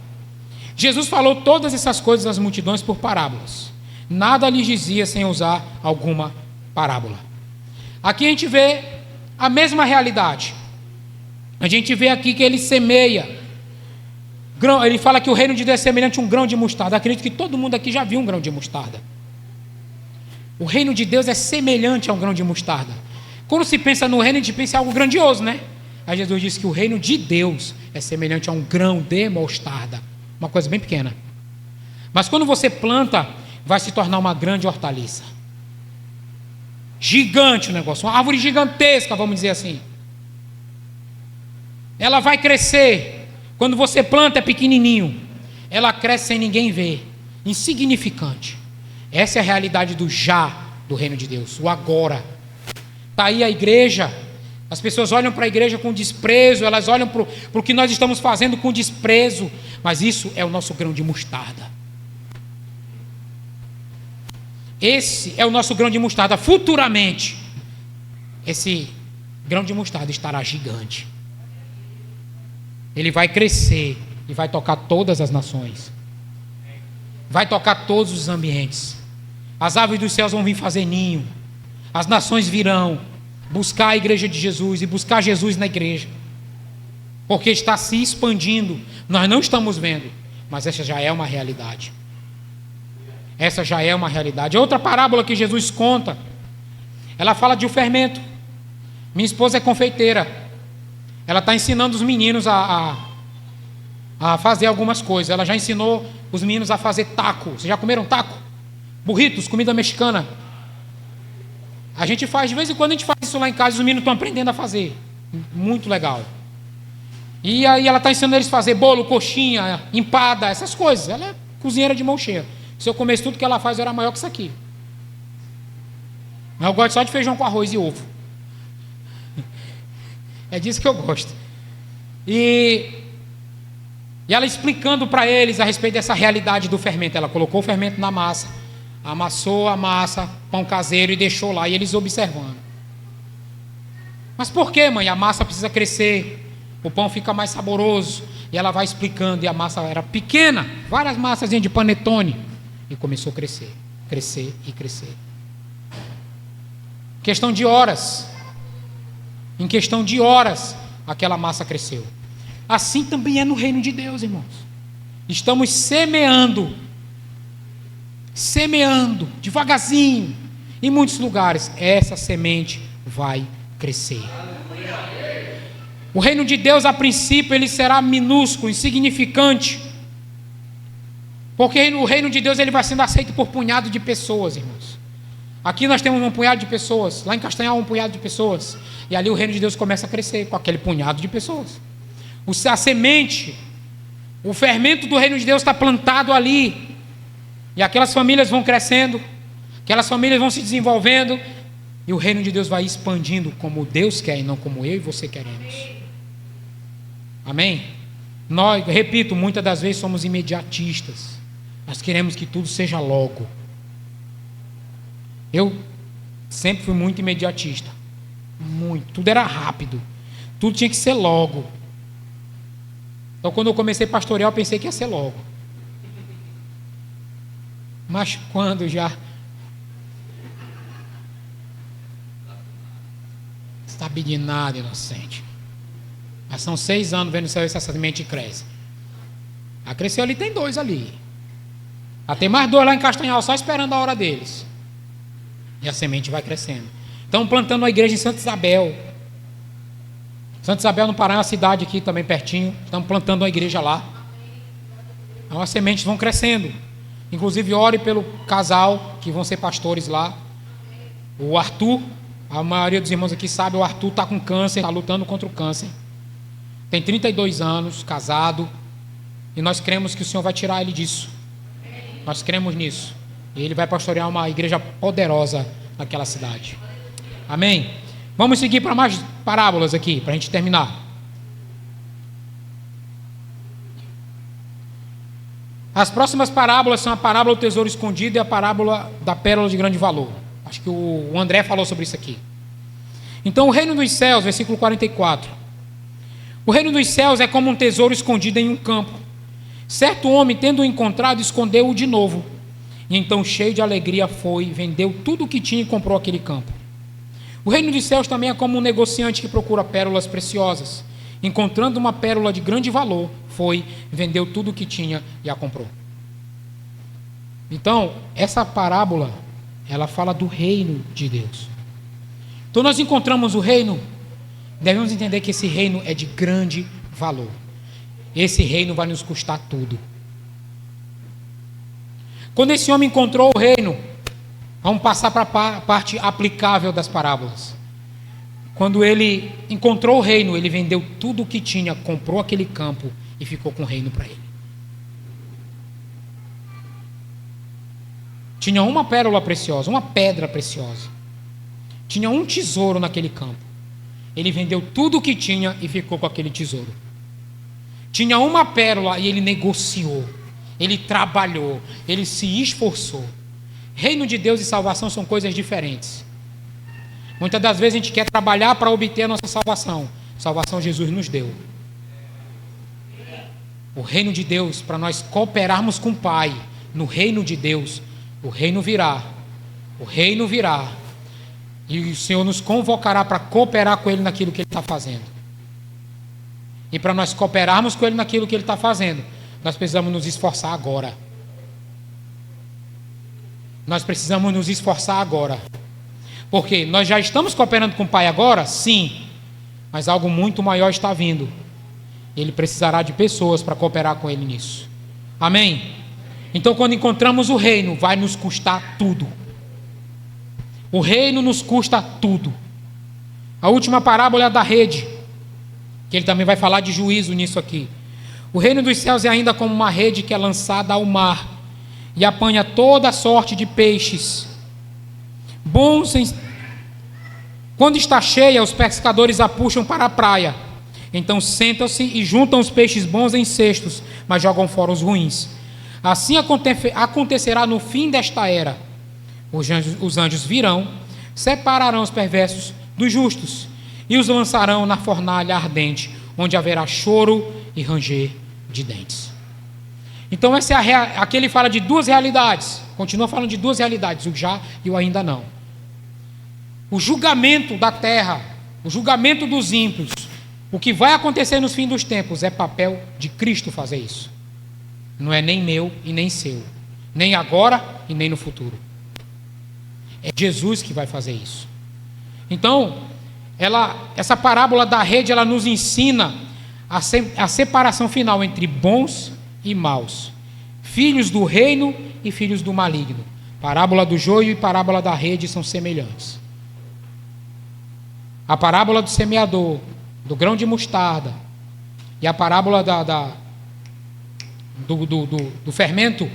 Jesus falou todas essas coisas às multidões por parábolas. Nada lhes dizia sem usar alguma parábola. Aqui a gente vê a mesma realidade. A gente vê aqui que ele semeia. Ele fala que o reino de Deus é semelhante a um grão de mostarda. Acredito que todo mundo aqui já viu um grão de mostarda. O reino de Deus é semelhante a um grão de mostarda. Quando se pensa no reino, a gente pensa em algo grandioso, né? Aí Jesus disse que o reino de Deus é semelhante a um grão de mostarda. Uma coisa bem pequena. Mas quando você planta, vai se tornar uma grande hortaliça. Gigante o negócio, uma árvore gigantesca, vamos dizer assim. Ela vai crescer. Quando você planta é pequenininho. ela cresce sem ninguém ver, insignificante. Essa é a realidade do já do reino de Deus, o agora. Está aí a igreja, as pessoas olham para a igreja com desprezo, elas olham para o que nós estamos fazendo com desprezo, mas isso é o nosso grão de mostarda. Esse é o nosso grão de mostarda. Futuramente, esse grão de mostarda estará gigante. Ele vai crescer e vai tocar todas as nações. Vai tocar todos os ambientes. As aves dos céus vão vir fazer ninho. As nações virão buscar a igreja de Jesus e buscar Jesus na igreja. Porque está se expandindo. Nós não estamos vendo, mas essa já é uma realidade. Essa já é uma realidade. Outra parábola que Jesus conta, ela fala de um fermento. Minha esposa é confeiteira. Ela está ensinando os meninos a fazer algumas coisas. Ela já ensinou os meninos a fazer taco. Vocês já comeram taco? Burritos, comida mexicana. A gente faz, de vez em quando a gente faz isso lá em casa. Os meninos estão aprendendo a fazer. Muito legal. E aí ela está ensinando eles a fazer bolo, coxinha, empada, essas coisas. Ela é cozinheira de mão cheia. Se eu comesse tudo que ela faz, eu era maior que isso aqui. Mas eu gosto só de feijão com arroz e ovo. É disso que eu gosto. E ela explicando para eles a respeito dessa realidade do fermento. Ela colocou o fermento na massa, amassou a massa, pão caseiro, e deixou lá, e eles observando. Mas por que, mãe? A massa precisa crescer, o pão fica mais saboroso. E ela vai explicando, e a massa era pequena, várias massas de panetone, e começou a crescer, crescer e crescer. Questão de horas. Em questão de horas, aquela massa cresceu. Assim também é no reino de Deus, irmãos. Estamos semeando devagarzinho, em muitos lugares. Essa semente vai crescer. O reino de Deus, a princípio, ele será minúsculo, insignificante, porque o reino de Deus ele vai sendo aceito por punhado de pessoas, irmãos. Aqui nós temos um punhado de pessoas, lá em Castanhal um punhado de pessoas, e ali o reino de Deus começa a crescer com aquele punhado de pessoas. A semente, o fermento do reino de Deus está plantado ali, e aquelas famílias vão crescendo, aquelas famílias vão se desenvolvendo, e o reino de Deus vai expandindo como Deus quer e não como eu e você queremos. Amém? Nós, repito, muitas das vezes somos imediatistas. Nós queremos que tudo seja logo. Eu sempre fui muito imediatista. Muito. Tudo era rápido. Tudo tinha que ser logo. Então, quando eu comecei a pastorear, eu pensei que ia ser logo. Mas quando já... sabe de nada, inocente. Mas são 6 anos vendo se essa semente cresce. Ela cresceu ali, tem 2 ali. Ela tem mais 2 lá em Castanhal, só esperando a hora deles. E a semente vai crescendo. Estão plantando uma igreja em Santa Isabel. Santa Isabel no Pará é uma cidade aqui também pertinho. Estamos plantando uma igreja lá. Então as sementes vão crescendo. Inclusive ore pelo casal que vão ser pastores lá. O Arthur, a maioria dos irmãos aqui sabe, o Arthur está com câncer, está lutando contra o câncer. Tem 32 anos, casado. E nós cremos que o Senhor vai tirar ele disso. Nós cremos nisso. E ele vai pastorear uma igreja poderosa naquela cidade. Amém? Vamos seguir para mais parábolas aqui, para a gente terminar. As próximas parábolas são a parábola do tesouro escondido e a parábola da pérola de grande valor. Acho que o André falou sobre isso aqui. Então, o reino dos céus, versículo 44. O reino dos céus é como um tesouro escondido em um campo. Certo homem, tendo-o encontrado, escondeu-o de novo. E então, cheio de alegria, foi, vendeu tudo o que tinha e comprou aquele campo. O reino dos céus também é como um negociante que procura pérolas preciosas. Encontrando uma pérola de grande valor, foi, vendeu tudo o que tinha e a comprou. Então, essa parábola, ela fala do reino de Deus. Então, nós encontramos o reino, devemos entender que esse reino é de grande valor. Esse reino vai nos custar tudo. Quando esse homem encontrou o reino, vamos passar para a parte aplicável das parábolas. Quando ele encontrou o reino, ele vendeu tudo o que tinha, comprou aquele campo e ficou com o reino para ele. Tinha uma pérola preciosa, uma pedra preciosa. Tinha um tesouro naquele campo. Ele vendeu tudo o que tinha e ficou com aquele tesouro. Tinha uma pérola e ele negociou. Ele trabalhou. Ele se esforçou. Reino de Deus e salvação são coisas diferentes. Muitas das vezes a gente quer trabalhar para obter a nossa salvação. Salvação Jesus nos deu. O reino de Deus, para nós cooperarmos com o Pai, no reino de Deus, o reino virá. O reino virá. E o Senhor nos convocará para cooperar com Ele naquilo que Ele está fazendo. E para nós cooperarmos com Ele naquilo que Ele está fazendo, nós precisamos nos esforçar agora. Nós precisamos nos esforçar agora. Porque nós já estamos cooperando com o Pai agora? Sim. Mas algo muito maior está vindo. Ele precisará de pessoas para cooperar com Ele nisso. Amém? Então, quando encontramos o reino, vai nos custar tudo. O reino nos custa tudo. A última parábola é a da rede, que ele também vai falar de juízo nisso aqui. O reino dos céus é ainda como uma rede que é lançada ao mar e apanha toda sorte de peixes. Quando está cheia, os pescadores a puxam para a praia. Então sentam-se e juntam os peixes bons em cestos, mas jogam fora os ruins. Assim acontecerá no fim desta era. Os anjos virão, separarão os perversos dos justos e os lançarão na fornalha ardente, onde haverá choro e ranger de dentes. Então essa é aqui ele fala de duas realidades. Continua falando de duas realidades, o já e o ainda não. O julgamento da terra, o julgamento dos ímpios, o que vai acontecer nos fins dos tempos é papel de Cristo fazer isso. Não é nem meu e nem seu, nem agora e nem no futuro. É Jesus que vai fazer isso. Então, essa parábola da rede, ela nos ensina a separação final entre bons e maus, filhos do reino e filhos do maligno. Parábola do joio e parábola da rede são semelhantes. A parábola do semeador, do grão de mostarda, e a parábola do fermento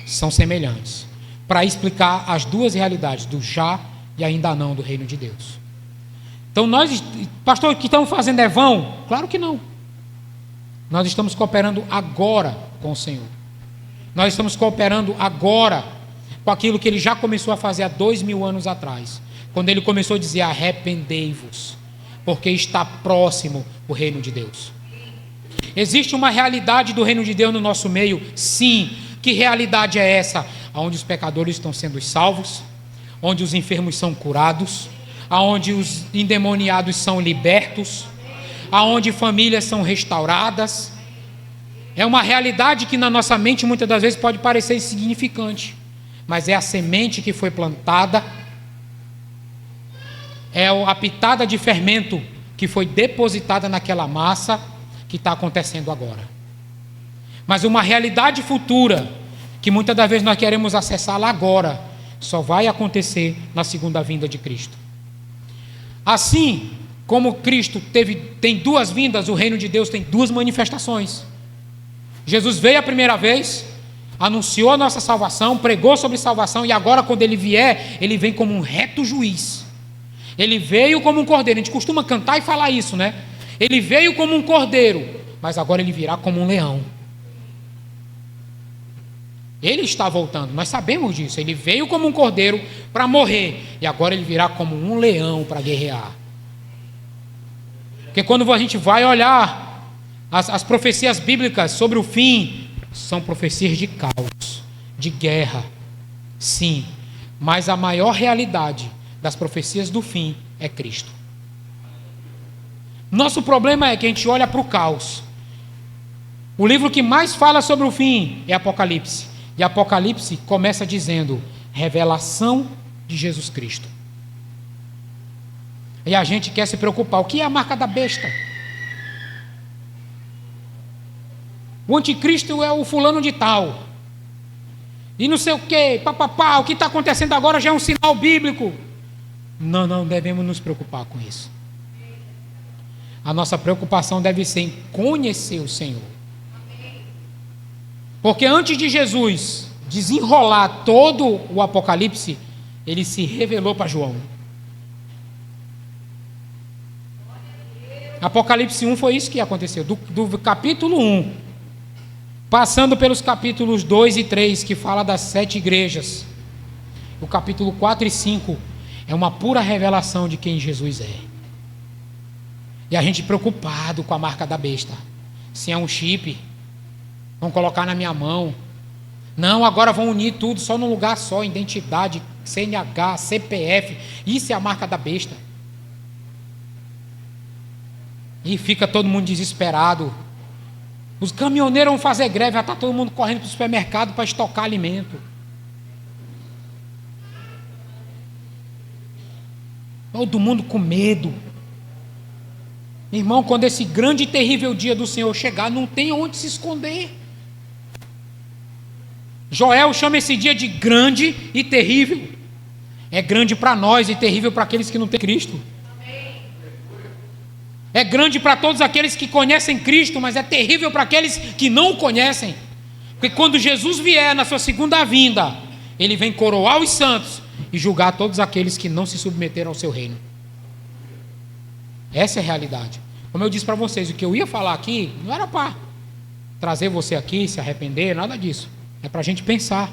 são semelhantes, para explicar as duas realidades, do já e ainda não do reino de Deus. Então nós, pastor, o que estamos fazendo é vão? Claro que não. Nós estamos cooperando agora com o Senhor. Nós estamos cooperando agora com aquilo que Ele já começou a fazer há 2000 anos atrás, quando Ele começou a dizer: arrependei-vos, porque está próximo o reino de Deus. Existe uma realidade do reino de Deus no nosso meio? Sim. Que realidade é essa? Onde os pecadores estão sendo salvos, onde os enfermos são curados, onde os endemoniados são libertos, onde famílias são restauradas. É uma realidade que na nossa mente muitas das vezes pode parecer insignificante, mas é a semente que foi plantada, é a pitada de fermento que foi depositada naquela massa que está acontecendo agora. Mas uma realidade futura, que muitas das vezes nós queremos acessá-la agora, só vai acontecer na segunda vinda de Cristo. Assim como Cristo tem duas vindas, o reino de Deus tem duas manifestações. Jesus veio a primeira vez, anunciou a nossa salvação, pregou sobre salvação, e agora quando Ele vier, Ele vem como um reto juiz. Ele veio como um cordeiro. A gente costuma cantar e falar isso, né? Ele veio como um cordeiro, mas agora Ele virá como um leão. Ele está voltando, nós sabemos disso. Ele veio como um cordeiro para morrer, e agora Ele virá como um leão para guerrear. Porque quando a gente vai olhar as profecias bíblicas sobre o fim, são profecias de caos, de guerra, sim, mas a maior realidade das profecias do fim é Cristo. Nosso problema é que a gente olha para o caos. O livro que mais fala sobre o fim é Apocalipse. E Apocalipse começa dizendo: revelação de Jesus Cristo. E a gente quer se preocupar: o que é a marca da besta? O anticristo é o fulano de tal. E não sei o que, papapá, o que está acontecendo agora já é um sinal bíblico. Não devemos nos preocupar com isso. A nossa preocupação deve ser em conhecer o Senhor. Porque antes de Jesus desenrolar todo o Apocalipse, ele se revelou para João. Apocalipse 1 foi isso que aconteceu, do capítulo 1, passando pelos capítulos 2 e 3, que fala das 7 igrejas. O capítulo 4 e 5 é uma pura revelação de quem Jesus é. E a gente preocupado com a marca da besta. Se é um chip, vão colocar na minha mão. Não, agora vão unir tudo só num lugar só, identidade, CNH, CPF. Isso é a marca da besta. E fica todo mundo desesperado. Os caminhoneiros vão fazer greve, já está todo mundo correndo para o supermercado para estocar alimento. Todo mundo com medo. Irmão, quando esse grande e terrível dia do Senhor chegar, não tem onde se esconder. Joel chama esse dia de grande e terrível. É grande para nós e terrível para aqueles que não têm Cristo. É grande para todos aqueles que conhecem Cristo, mas é terrível para aqueles que não o conhecem. Porque quando Jesus vier na sua segunda vinda, ele vem coroar os santos e julgar todos aqueles que não se submeteram ao seu reino. Essa é a realidade. Como eu disse para vocês, o que eu ia falar aqui não era para trazer você aqui, se arrepender, nada disso. É para a gente pensar.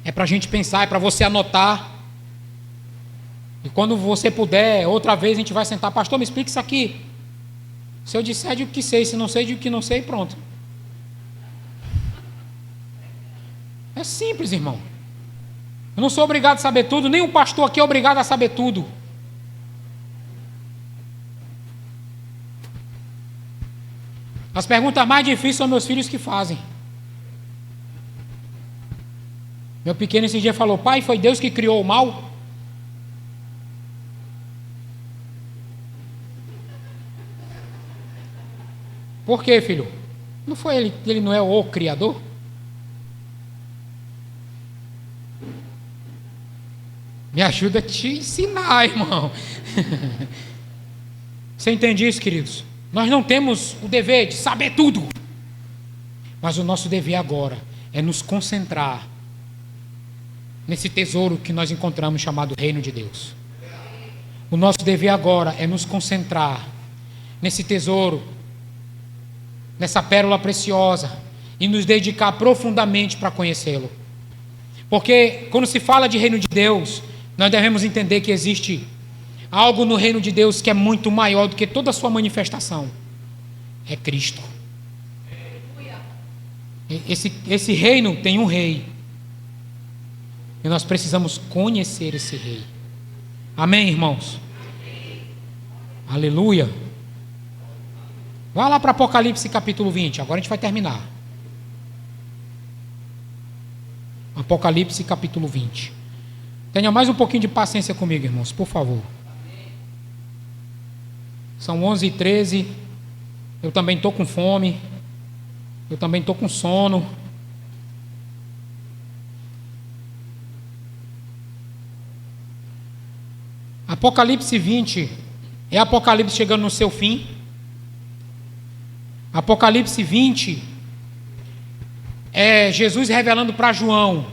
É para a gente pensar, é para você anotar. E quando você puder, outra vez a gente vai sentar. Pastor, me explica isso aqui. Se eu disser, digo que sei. Se não sei, digo que não sei, pronto. É simples, irmão. Eu não sou obrigado a saber tudo. Nem um pastor aqui é obrigado a saber tudo. As perguntas mais difíceis são meus filhos que fazem. Meu pequeno esse dia falou: pai, foi Deus que criou o mal? Por quê, filho? Não foi ele, ele não é o Criador? Me ajuda a te ensinar, irmão. Você entende isso, queridos? Nós não temos o dever de saber tudo. Mas o nosso dever agora é nos concentrar nesse tesouro que nós encontramos chamado Reino de Deus. O nosso dever agora é nos concentrar nesse tesouro, nessa pérola preciosa, e nos dedicar profundamente para conhecê-lo. Porque quando se fala de Reino de Deus, nós devemos entender que existe algo no Reino de Deus que é muito maior do que toda a sua manifestação. É Cristo. Esse reino tem um rei. E nós precisamos conhecer esse rei. Amém, irmãos? Aleluia. Vá lá para Apocalipse capítulo 20. Agora a gente vai terminar. Apocalipse capítulo 20. Tenha mais um pouquinho de paciência comigo, irmãos, por favor. São 11h13. Eu também estou com fome. Eu também estou com sono. Apocalipse 20 é Apocalipse chegando no seu fim. Apocalipse 20 é Jesus revelando para João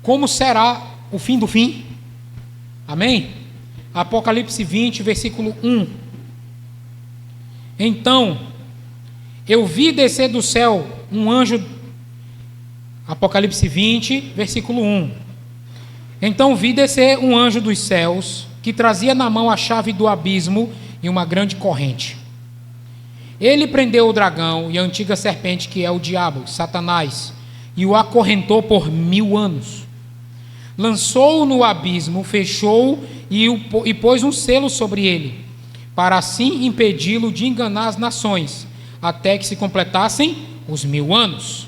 como será o fim do fim. Amém? Apocalipse 20, versículo 1. Então, eu vi descer do céu um anjo. Apocalipse 20, versículo 1. Então vi descer um anjo dos céus, que trazia na mão a chave do abismo e uma grande corrente. Ele prendeu o dragão e a antiga serpente, que é o diabo, Satanás, e o acorrentou por 1000 anos. Lançou-o no abismo, fechou-o e pôs um selo sobre ele, para assim impedi-lo de enganar as nações, até que se completassem os 1000 anos.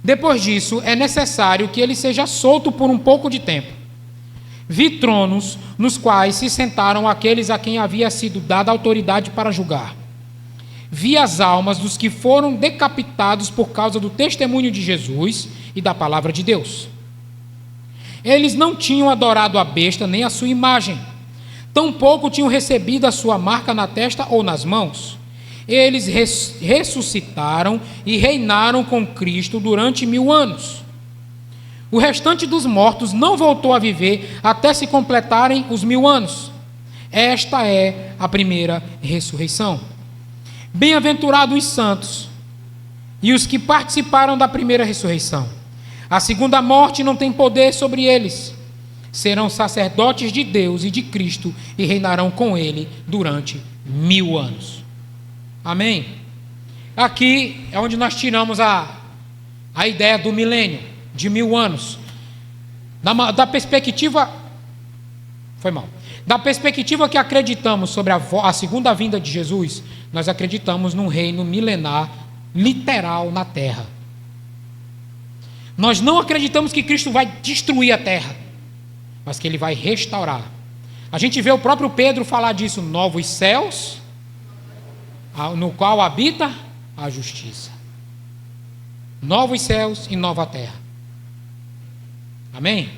Depois disso, é necessário que ele seja solto por um pouco de tempo. Vi tronos nos quais se sentaram aqueles a quem havia sido dada autoridade para julgar. Vi as almas dos que foram decapitados por causa do testemunho de Jesus e da palavra de Deus. Eles não tinham adorado a besta nem a sua imagem, tampouco tinham recebido a sua marca na testa ou nas mãos. Eles ressuscitaram e reinaram com Cristo durante 1000 anos. O restante dos mortos não voltou a viver até se completarem os 1000 anos. Esta é a primeira ressurreição. Bem-aventurados os santos e os que participaram da primeira ressurreição. A segunda morte não tem poder sobre eles. Serão sacerdotes de Deus e de Cristo e reinarão com Ele durante 1000 anos. Amém? Aqui é onde nós tiramos a ideia do milênio, de 1000 anos. Da perspectiva... Foi mal. Da perspectiva que acreditamos sobre a segunda vinda de Jesus, nós acreditamos num reino milenar, literal na terra. Nós não acreditamos que Cristo vai destruir a terra, mas que Ele vai restaurar. A gente vê o próprio Pedro falar disso, novos céus, no qual habita a justiça. Novos céus e nova terra. Amém?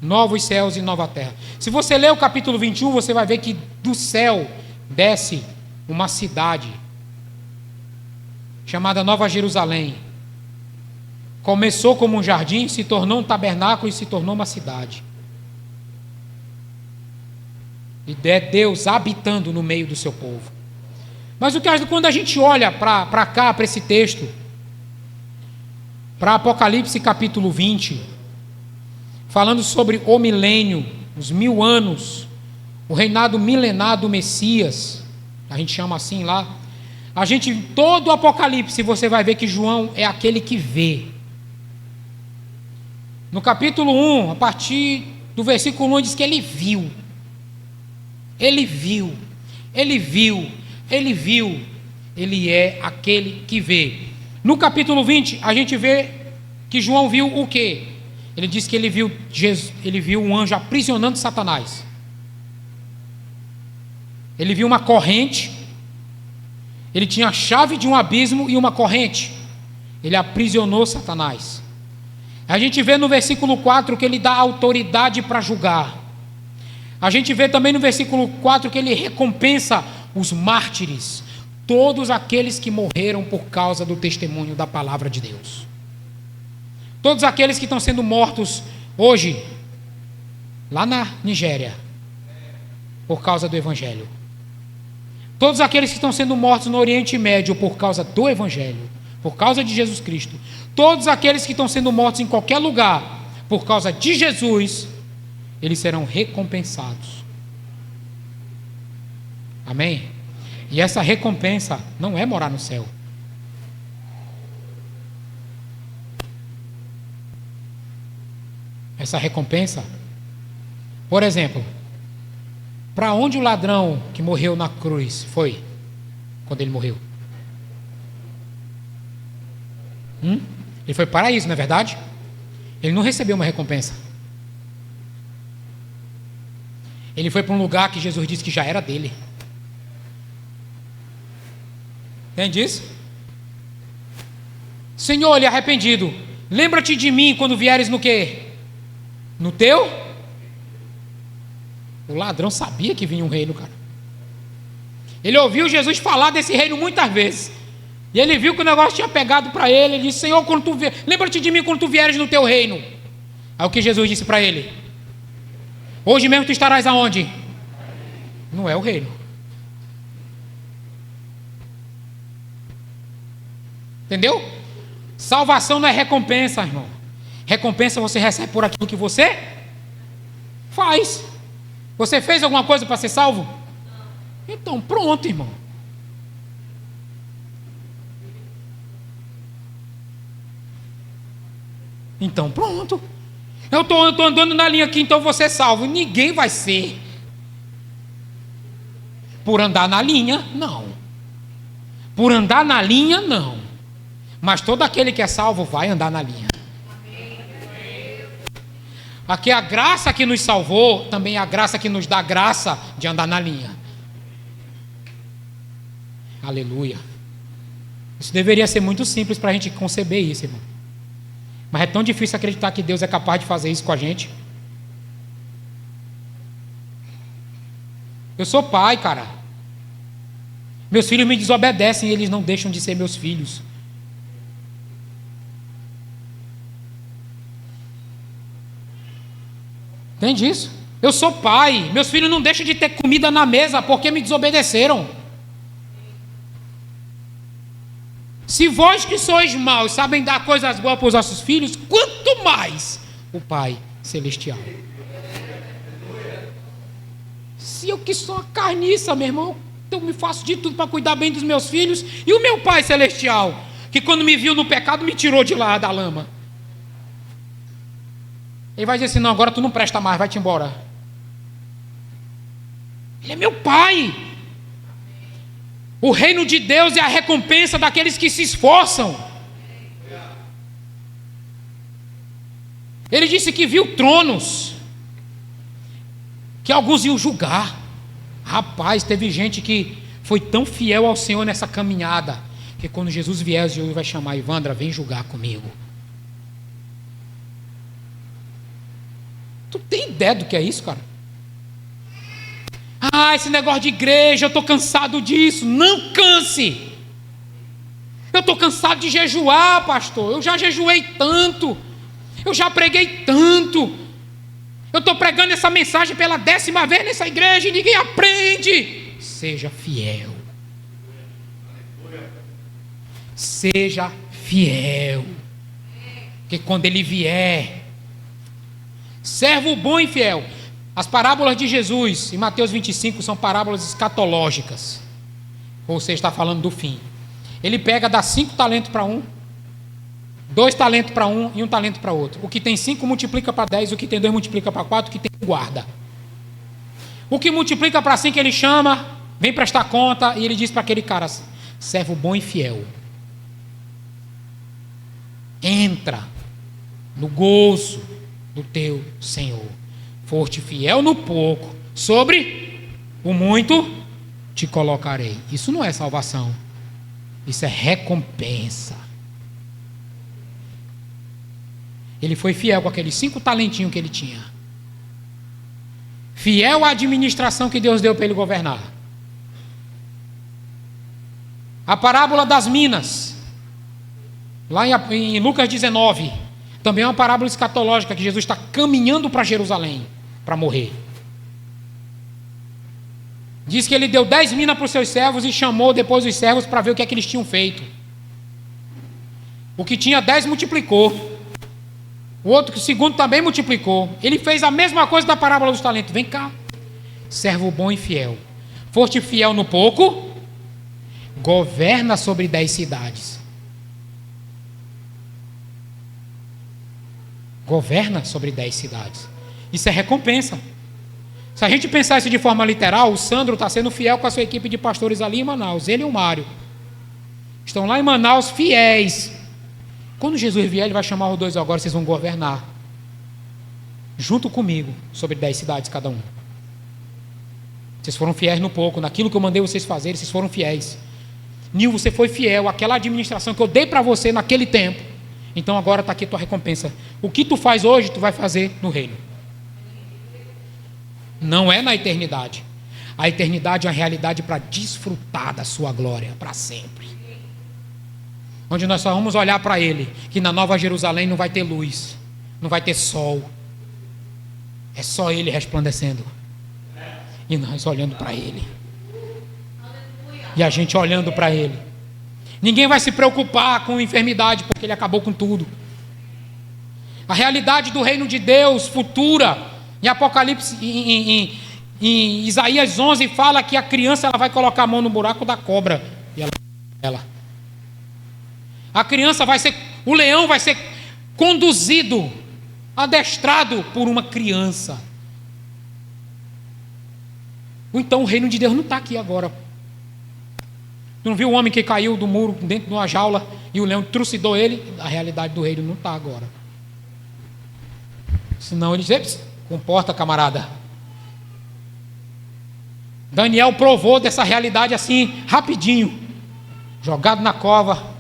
Novos céus e nova terra. Se você ler o capítulo 21, você vai ver que do céu desce uma cidade chamada Nova Jerusalém. Começou como um jardim, se tornou um tabernáculo e se tornou uma cidade. E é Deus habitando no meio do seu povo. Mas quando a gente olha para cá, para esse texto, para Apocalipse capítulo 20, falando sobre o milênio, os 1000 anos, o reinado milenar do Messias, a gente chama assim lá, todo o Apocalipse você vai ver que João é aquele que vê. No capítulo 1, a partir do versículo 1, diz que ele viu. Ele viu, ele viu, ele viu. Ele é aquele que vê. No capítulo 20, a gente vê que João viu o quê? Ele diz que ele viu um anjo aprisionando Satanás. Ele viu uma corrente. Ele tinha a chave de um abismo e uma corrente. Ele aprisionou Satanás. A gente vê no versículo 4 que ele dá autoridade para julgar. A gente vê também no versículo 4 que ele recompensa os mártires, todos aqueles que morreram por causa do testemunho da palavra de Deus. Todos aqueles que estão sendo mortos hoje, lá na Nigéria, por causa do Evangelho. Todos aqueles que estão sendo mortos no Oriente Médio por causa do Evangelho, por causa de Jesus Cristo. Todos aqueles que estão sendo mortos em qualquer lugar por causa de Jesus, eles serão recompensados. Amém? E essa recompensa não é morar no céu. Essa recompensa, por exemplo, para onde o ladrão que morreu na cruz foi quando ele morreu? Ele foi para o paraíso, não é verdade? Ele não recebeu uma recompensa. Ele foi para um lugar que Jesus disse que já era dele. Entende isso? Senhor, ele é arrependido. Lembra-te de mim quando vieres no quê? No teu? O ladrão sabia que vinha um reino, cara. Ele ouviu Jesus falar desse reino muitas vezes. E ele viu que o negócio tinha pegado para ele. Ele disse, Senhor, quando tu lembra-te de mim quando tu vieres no teu reino. Aí o que Jesus disse para ele? Hoje mesmo tu estarás aonde? Não é o reino. Entendeu? Salvação não é recompensa, irmão. Recompensa você recebe por aquilo que você faz. Você fez alguma coisa para ser salvo? Então pronto, irmão. Então pronto. Eu estou andando na linha aqui, então você é salvo. Ninguém vai ser. Por andar na linha, não. Por andar na linha, não. Mas todo aquele que é salvo vai andar na linha. Aqui a graça que nos salvou, também é a graça que nos dá graça de andar na linha. Aleluia. Isso deveria ser muito simples para a gente conceber isso, irmão. Mas é tão difícil acreditar que Deus é capaz de fazer isso com a gente. Eu sou pai, cara. Meus filhos me desobedecem e eles não deixam de ser meus filhos. Entende isso? Eu sou pai, meus filhos não deixam de ter comida na mesa porque me desobedeceram. Se vós que sois maus sabem dar coisas boas para os vossos filhos, quanto mais o Pai Celestial. Se eu que sou uma carniça, meu irmão, eu me faço de tudo para cuidar bem dos meus filhos, e o meu Pai Celestial, que quando me viu no pecado me tirou de lá da lama. Ele vai dizer assim: não, agora tu não presta mais, vai-te embora. Ele é meu Pai. O reino de Deus é a recompensa daqueles que se esforçam. Ele disse que viu tronos, que alguns iam julgar. Rapaz, teve gente que foi tão fiel ao Senhor nessa caminhada, que quando Jesus vier, Jesus vai chamar: Ivandra, vem julgar comigo. Tu tem ideia do que é isso, cara? Ah, esse negócio de igreja, eu estou cansado disso. Não canse. Eu estou cansado de jejuar, pastor. Eu já jejuei tanto. Eu já preguei tanto. Eu estou pregando essa mensagem pela 10ª vez nessa igreja e ninguém aprende. Seja fiel. Seja fiel. Porque quando ele vier, servo bom e fiel. As parábolas de Jesus em Mateus 25 são parábolas escatológicas. Ou seja, está falando do fim. Ele pega, dá 5 talentos para um, 2 talentos para um e 1 talento para outro. O que tem 5 multiplica para 10, o que tem 2 multiplica para 4, o que tem 1 guarda. O que multiplica para 5 ele chama, vem prestar conta, e ele diz para aquele cara: servo bom e fiel, entra no gozo do teu Senhor. Foste fiel no pouco, sobre o muito te colocarei. Isso não é salvação, isso é recompensa. Ele foi fiel com aqueles 5 talentinhos que ele tinha, fiel à administração que Deus deu para ele governar. A parábola das minas, lá em Lucas 19, também é uma parábola escatológica, que Jesus está caminhando para Jerusalém para morrer. Diz que ele deu 10 minas para os seus servos e chamou depois os servos para ver o que é que eles tinham feito. O que tinha 10 multiplicou. O outro, o segundo, também multiplicou. Ele fez a mesma coisa da parábola dos talentos. Vem cá, servo bom e fiel. Foste fiel no pouco, governa sobre 10 cidades. Governa sobre 10 cidades. Isso é recompensa. Se a gente pensar isso de forma literal, o Sandro está sendo fiel com a sua equipe de pastores ali em Manaus. Ele e o Mário estão lá em Manaus fiéis. Quando Jesus vier, ele vai chamar os dois: agora vocês vão governar junto comigo sobre 10 cidades cada um. Vocês foram fiéis no pouco, naquilo que eu mandei vocês fazerem, vocês foram fiéis. Nil, você foi fiel àquela administração que eu dei para você naquele tempo. Então agora está aqui a tua recompensa. O que tu faz hoje, tu vai fazer no reino. Não é na eternidade. A eternidade é uma realidade para desfrutar da sua glória para sempre. Onde nós só vamos olhar para Ele, que na Nova Jerusalém não vai ter luz, não vai ter sol. É só Ele resplandecendo. E nós olhando para Ele. E a gente olhando para Ele. Ninguém vai se preocupar com enfermidade, porque Ele acabou com tudo. A realidade do reino de Deus futura, em Apocalipse, em Isaías 11, fala que a criança ela vai colocar a mão no buraco da cobra. E ela. A criança vai ser, o leão vai ser conduzido, adestrado por uma criança. Então o reino de Deus não está aqui agora. Tu não viu o homem que caiu do muro dentro de uma jaula e o leão trucidou ele? A realidade do reino não está agora. Senão ele diz: comporta, camarada. Daniel provou dessa realidade assim, rapidinho. Jogado na cova.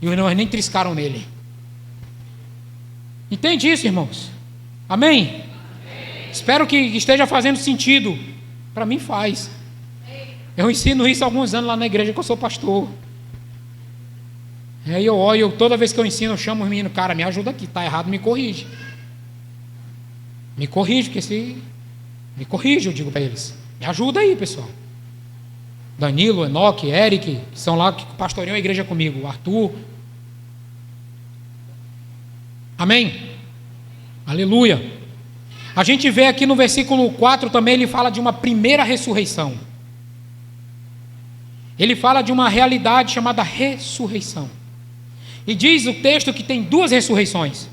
E os leões nem triscaram nele. Entende isso, irmãos? Amém? Amém. Espero que esteja fazendo sentido. Para mim faz. Eu ensino isso há alguns anos lá na igreja que eu sou pastor. Aí eu olho, toda vez que eu ensino, eu chamo os meninos, cara, me ajuda aqui, tá errado, me corrige. Me corrige, porque se... Me corrige, eu digo para eles. Me ajuda aí, pessoal. Danilo, Enoque, Eric, que são lá que pastoreiam a igreja comigo, Arthur. Amém? Aleluia. A gente vê aqui no versículo 4 também, ele fala de uma primeira ressurreição. Ele fala de uma realidade chamada ressurreição. E diz o texto que tem duas ressurreições.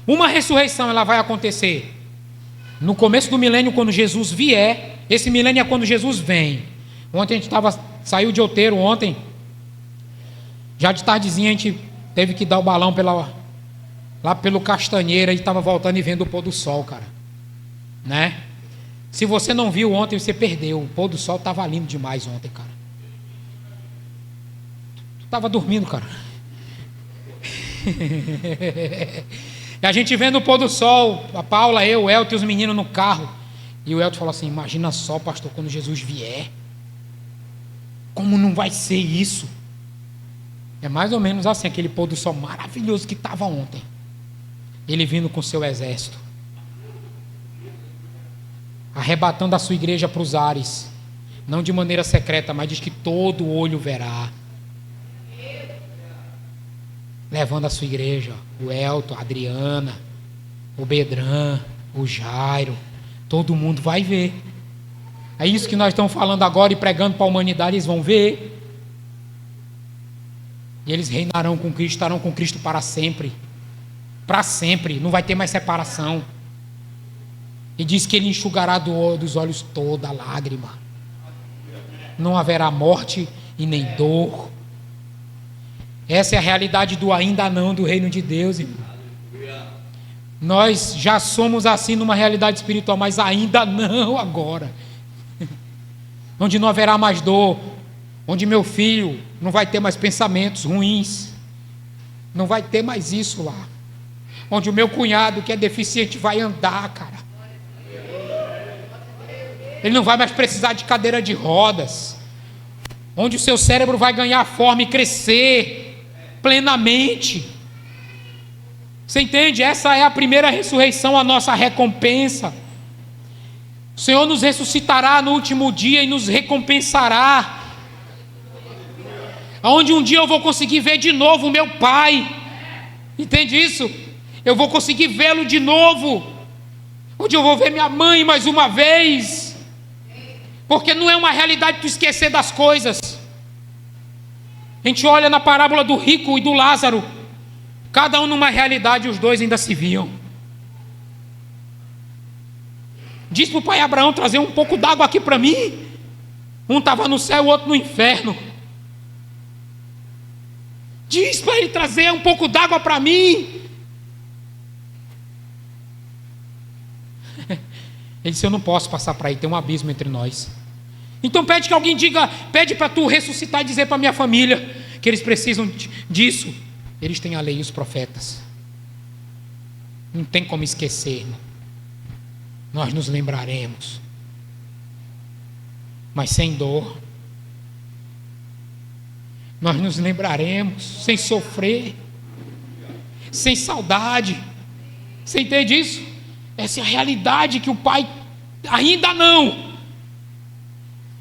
Uma ressurreição ela vai acontecer no começo do milênio, quando Jesus vier. Esse milênio é quando Jesus vem. Ontem a gente saiu de Outeiro ontem. Já de tardezinha a gente teve que dar o balão lá pelo Castanheira e estava voltando e vendo o pôr do sol, cara. Né? Se você não viu ontem, você perdeu. O pôr do sol estava lindo demais ontem, cara. Tu estava dormindo, cara. E a gente vendo o pôr do sol, a Paula, eu, o Elton e os meninos no carro. E o Elton falou assim: imagina só, pastor, quando Jesus vier, como não vai ser isso? É mais ou menos assim, aquele pôr do sol maravilhoso que estava ontem. Ele vindo com seu exército, arrebatando a sua igreja para os ares, não de maneira secreta, mas diz que todo olho verá, levando a sua igreja, o Elton, a Adriana, o Bedran, o Jairo, todo mundo vai ver. É isso que nós estamos falando agora e pregando para a humanidade. Eles vão ver, e eles reinarão com Cristo, estarão com Cristo para sempre, não vai ter mais separação. E diz que Ele enxugará dos olhos toda lágrima, não haverá morte e nem dor. Essa é a realidade do ainda não do reino de Deus, irmão. Nós já somos assim numa realidade espiritual, mas ainda não agora. Onde não haverá mais dor, onde meu filho não vai ter mais pensamentos ruins, não vai ter mais isso lá. Onde o meu cunhado que é deficiente vai andar, cara. Ele não vai mais precisar de cadeira de rodas. Onde o seu cérebro vai ganhar forma e crescer plenamente. Você entende? Essa é a primeira ressurreição, a nossa recompensa. O Senhor nos ressuscitará no último dia e nos recompensará. Onde um dia eu vou conseguir ver de novo o meu pai. Entende isso? Eu vou conseguir vê-lo de novo. Onde eu vou ver minha mãe mais uma vez. Porque não é uma realidade tu esquecer das coisas. A gente olha na parábola do rico e do Lázaro, cada um numa realidade, os dois ainda se viam. Diz para o pai Abraão trazer um pouco d'água aqui para mim. Um estava no céu, o outro no inferno. Diz para ele trazer um pouco d'água para mim. Ele disse: eu não posso passar para aí, tem um abismo entre nós. Então pede que alguém diga, pede para tu ressuscitar e dizer para minha família que eles precisam disso. Eles têm a lei e os profetas. Não tem como esquecer, irmão. Nós nos lembraremos, mas sem dor. Nós nos lembraremos sem sofrer, sem saudade. Você entende isso? Essa é a realidade que o Pai ainda não.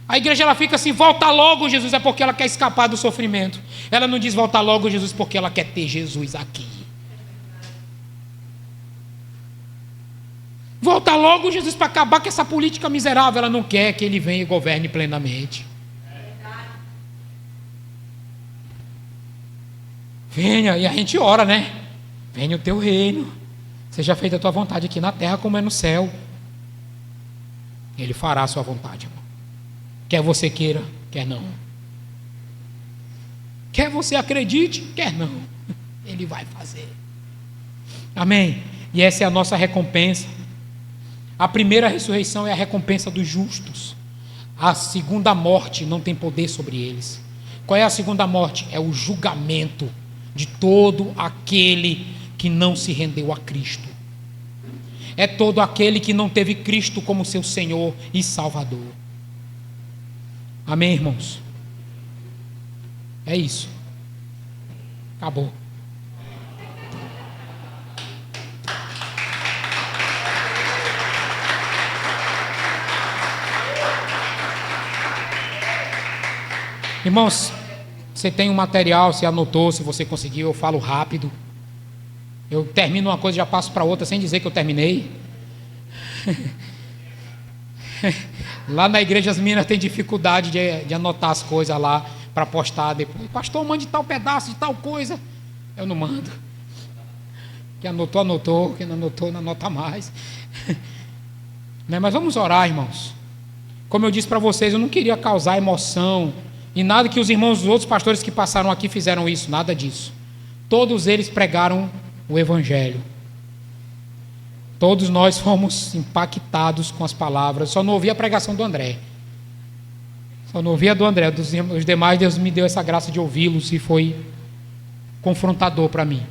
A igreja ela fica assim: volta logo Jesus, é porque ela quer escapar do sofrimento. Ela não diz volta logo Jesus porque ela quer ter Jesus aqui. Volta logo Jesus para acabar com essa política miserável. Ela não quer que Ele venha e governe plenamente. Venha, e a gente ora, né? Venha o teu reino, seja feita a tua vontade aqui na terra como é no céu. Ele fará a sua vontade, irmão. Quer você queira, quer não. Quer você acredite, quer não. Ele vai fazer. Amém? E essa é a nossa recompensa. A primeira ressurreição é a recompensa dos justos. A segunda morte não tem poder sobre eles. Qual é a segunda morte? É o julgamento de todo aquele que não se rendeu a Cristo. É todo aquele que não teve Cristo como seu Senhor e Salvador. Amém, irmãos? É isso. Acabou. Irmãos, você tem um material, você anotou, se você conseguiu, eu falo rápido. Eu termino uma coisa e já passo para outra sem dizer que eu terminei. Lá na igreja as meninas têm dificuldade de anotar as coisas lá para postar depois. Pastor, mande tal pedaço de tal coisa. Eu não mando. Quem anotou, anotou. Quem não anotou, não anota mais. Mas vamos orar, irmãos. Como eu disse para vocês, eu não queria causar emoção. E nada que os irmãos dos outros pastores que passaram aqui fizeram isso. Nada disso. Todos eles pregaram o Evangelho. Todos nós fomos impactados com as palavras. Só não ouvi a pregação do André. Só não ouvi a do André. Os demais, Deus me deu essa graça de ouvi-los e foi confrontador para mim.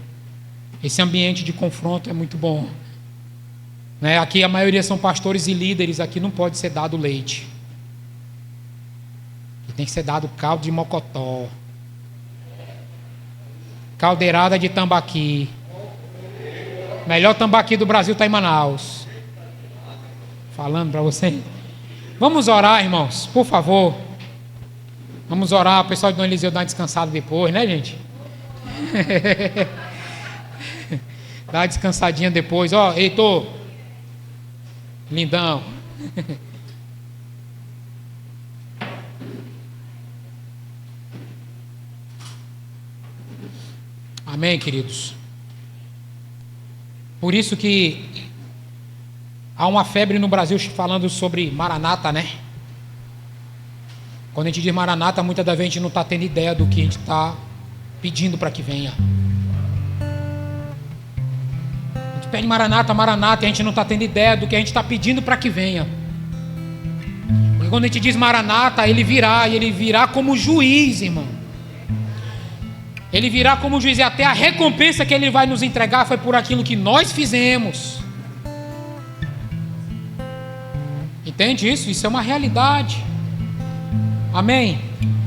Esse ambiente de confronto é muito bom. Aqui a maioria são pastores e líderes. Aqui não pode ser dado leite. Aqui tem que ser dado caldo de mocotó. Caldeirada de tambaqui. Melhor tambaqui do Brasil está em Manaus. Falando para você. Vamos orar, irmãos, por favor. Vamos orar. O pessoal de Dom Eliseu dá uma descansada depois, né, gente? Dá uma descansadinha depois. Ó, Heitor. Lindão. Amém, queridos? Por isso que há uma febre no Brasil falando sobre Maranata, né? Quando a gente diz Maranata, muitas das vezes a gente não está tendo ideia do que a gente está pedindo para que venha. A gente pede Maranata, Maranata, e a gente não está tendo ideia do que a gente está pedindo para que venha. Porque quando a gente diz Maranata, ele virá, e ele virá como juiz, irmão. Ele virá como juiz, e até a recompensa que ele vai nos entregar foi por aquilo que nós fizemos. Entende isso? Isso é uma realidade. Amém?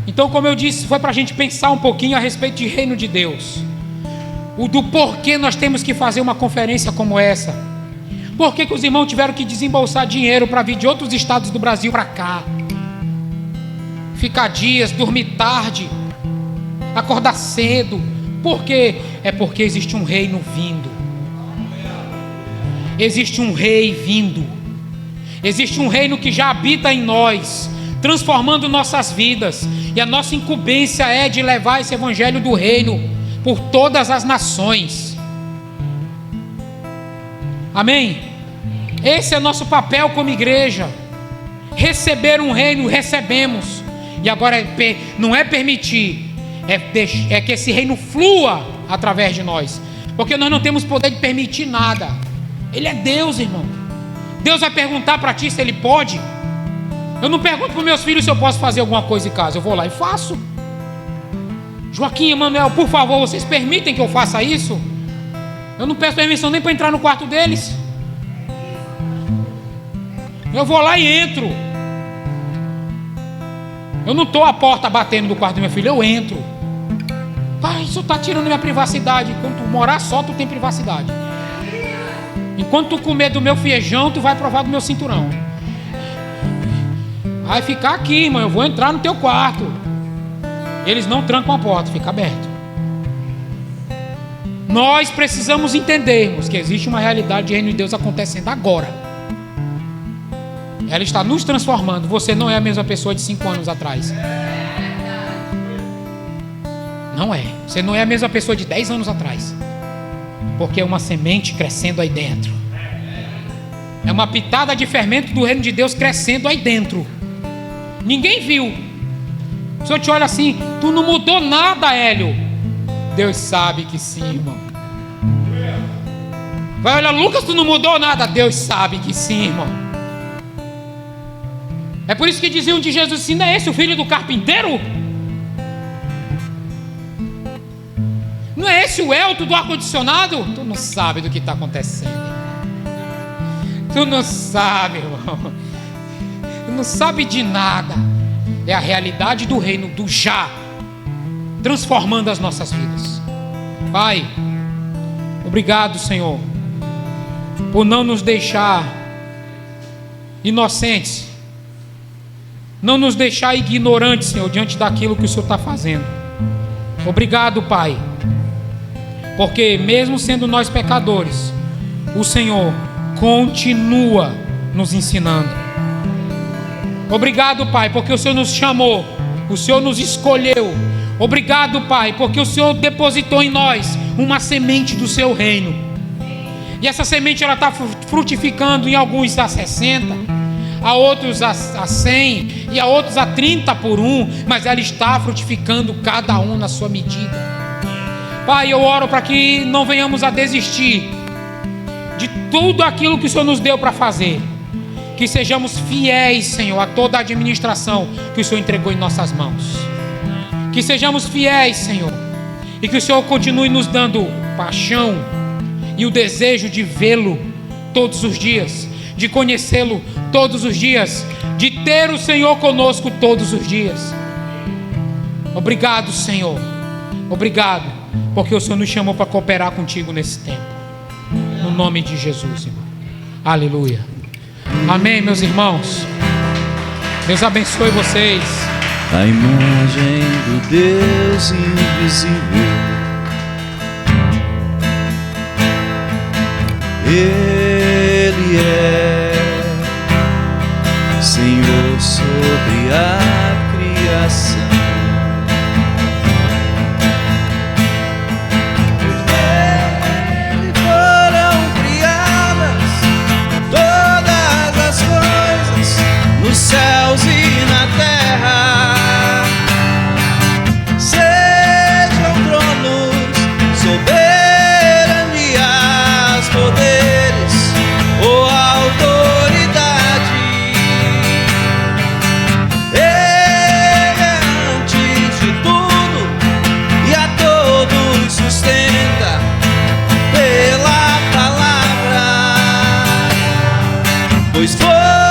Então, como eu disse, foi para a gente pensar um pouquinho a respeito de reino de Deus. Do porquê nós temos que fazer uma conferência como essa. Por que os irmãos tiveram que desembolsar dinheiro para vir de outros estados do Brasil para cá? Ficar dias, dormir tarde, acordar cedo. Por quê? É porque existe um reino vindo. Existe um rei vindo. Existe um reino que já habita em nós, transformando nossas vidas. E a nossa incumbência é de levar esse evangelho do reino por todas as nações. Amém? Esse é nosso papel como igreja. Receber um reino, recebemos. E agora não é permitir, é que esse reino flua através de nós. Porque nós não temos poder de permitir nada. Ele é Deus, irmão. Deus vai perguntar para ti se ele pode. Eu não pergunto para os meus filhos se eu posso fazer alguma coisa em casa. Eu vou lá e faço. Joaquim e Emanuel, por favor, vocês permitem que eu faça isso? Eu não peço permissão nem para entrar no quarto deles. Eu vou lá e entro. Eu não estou à porta batendo no quarto do meu filho, eu entro. Pai, isso está tirando minha privacidade. Quando tu morar só, tu tem privacidade. Enquanto tu comer do meu feijão, tu vai provar do meu cinturão. Vai ficar aqui, irmão. Eu vou entrar no teu quarto. Eles não trancam a porta, fica aberto. Nós precisamos entendermos que existe uma realidade de reino de Deus acontecendo agora. Ela está nos transformando. Você não é a mesma pessoa de 5 anos atrás. Não é. Você não é a mesma pessoa de 10 anos atrás. Porque é uma semente crescendo aí dentro. É uma pitada de fermento do reino de Deus crescendo aí dentro. Ninguém viu. O Senhor te olha assim: tu não mudou nada, Hélio. Deus sabe que sim, irmão. Vai olhar, Lucas, tu não mudou nada. Deus sabe que sim, irmão. É por isso que diziam de Jesus assim: não é esse o filho do carpinteiro? Não é esse o Elton do ar-condicionado? Tu não sabe do que está acontecendo. Tu não sabe, irmão. Tu não sabe de nada. é a realidade do reino do já, transformando as nossas vidas. Pai, obrigado, Senhor, por não nos deixar inocentes, não nos deixar ignorantes, Senhor, diante daquilo que o Senhor está fazendo. Obrigado, Pai, porque mesmo sendo nós pecadores, o Senhor continua nos ensinando. Obrigado, Pai, porque o Senhor nos chamou, o Senhor nos escolheu. Obrigado, Pai, porque o Senhor depositou em nós uma semente do seu reino. E essa semente ela está frutificando em alguns a 60, a outros a 100 e a outros a 30 por um, mas ela está frutificando cada um na sua medida. Pai, eu oro para que não venhamos a desistir de tudo aquilo que o Senhor nos deu para fazer. Que sejamos fiéis, Senhor, a toda a administração que o Senhor entregou em nossas mãos. Que sejamos fiéis, Senhor, e que o Senhor continue nos dando paixão e o desejo de vê-lo todos os dias, de conhecê-lo todos os dias, de ter o Senhor conosco todos os dias. Obrigado, Senhor. Obrigado, porque o Senhor nos chamou para cooperar contigo nesse tempo. No nome de Jesus, irmão. Aleluia. Amém, meus irmãos. Deus abençoe vocês. A imagem do Deus invisível, Ele é Senhor sobre a criação. Céus e na terra, sejam tronos, soberanias, poderes ou autoridade. Ele é antes de tudo e a todos sustenta pela palavra, pois foi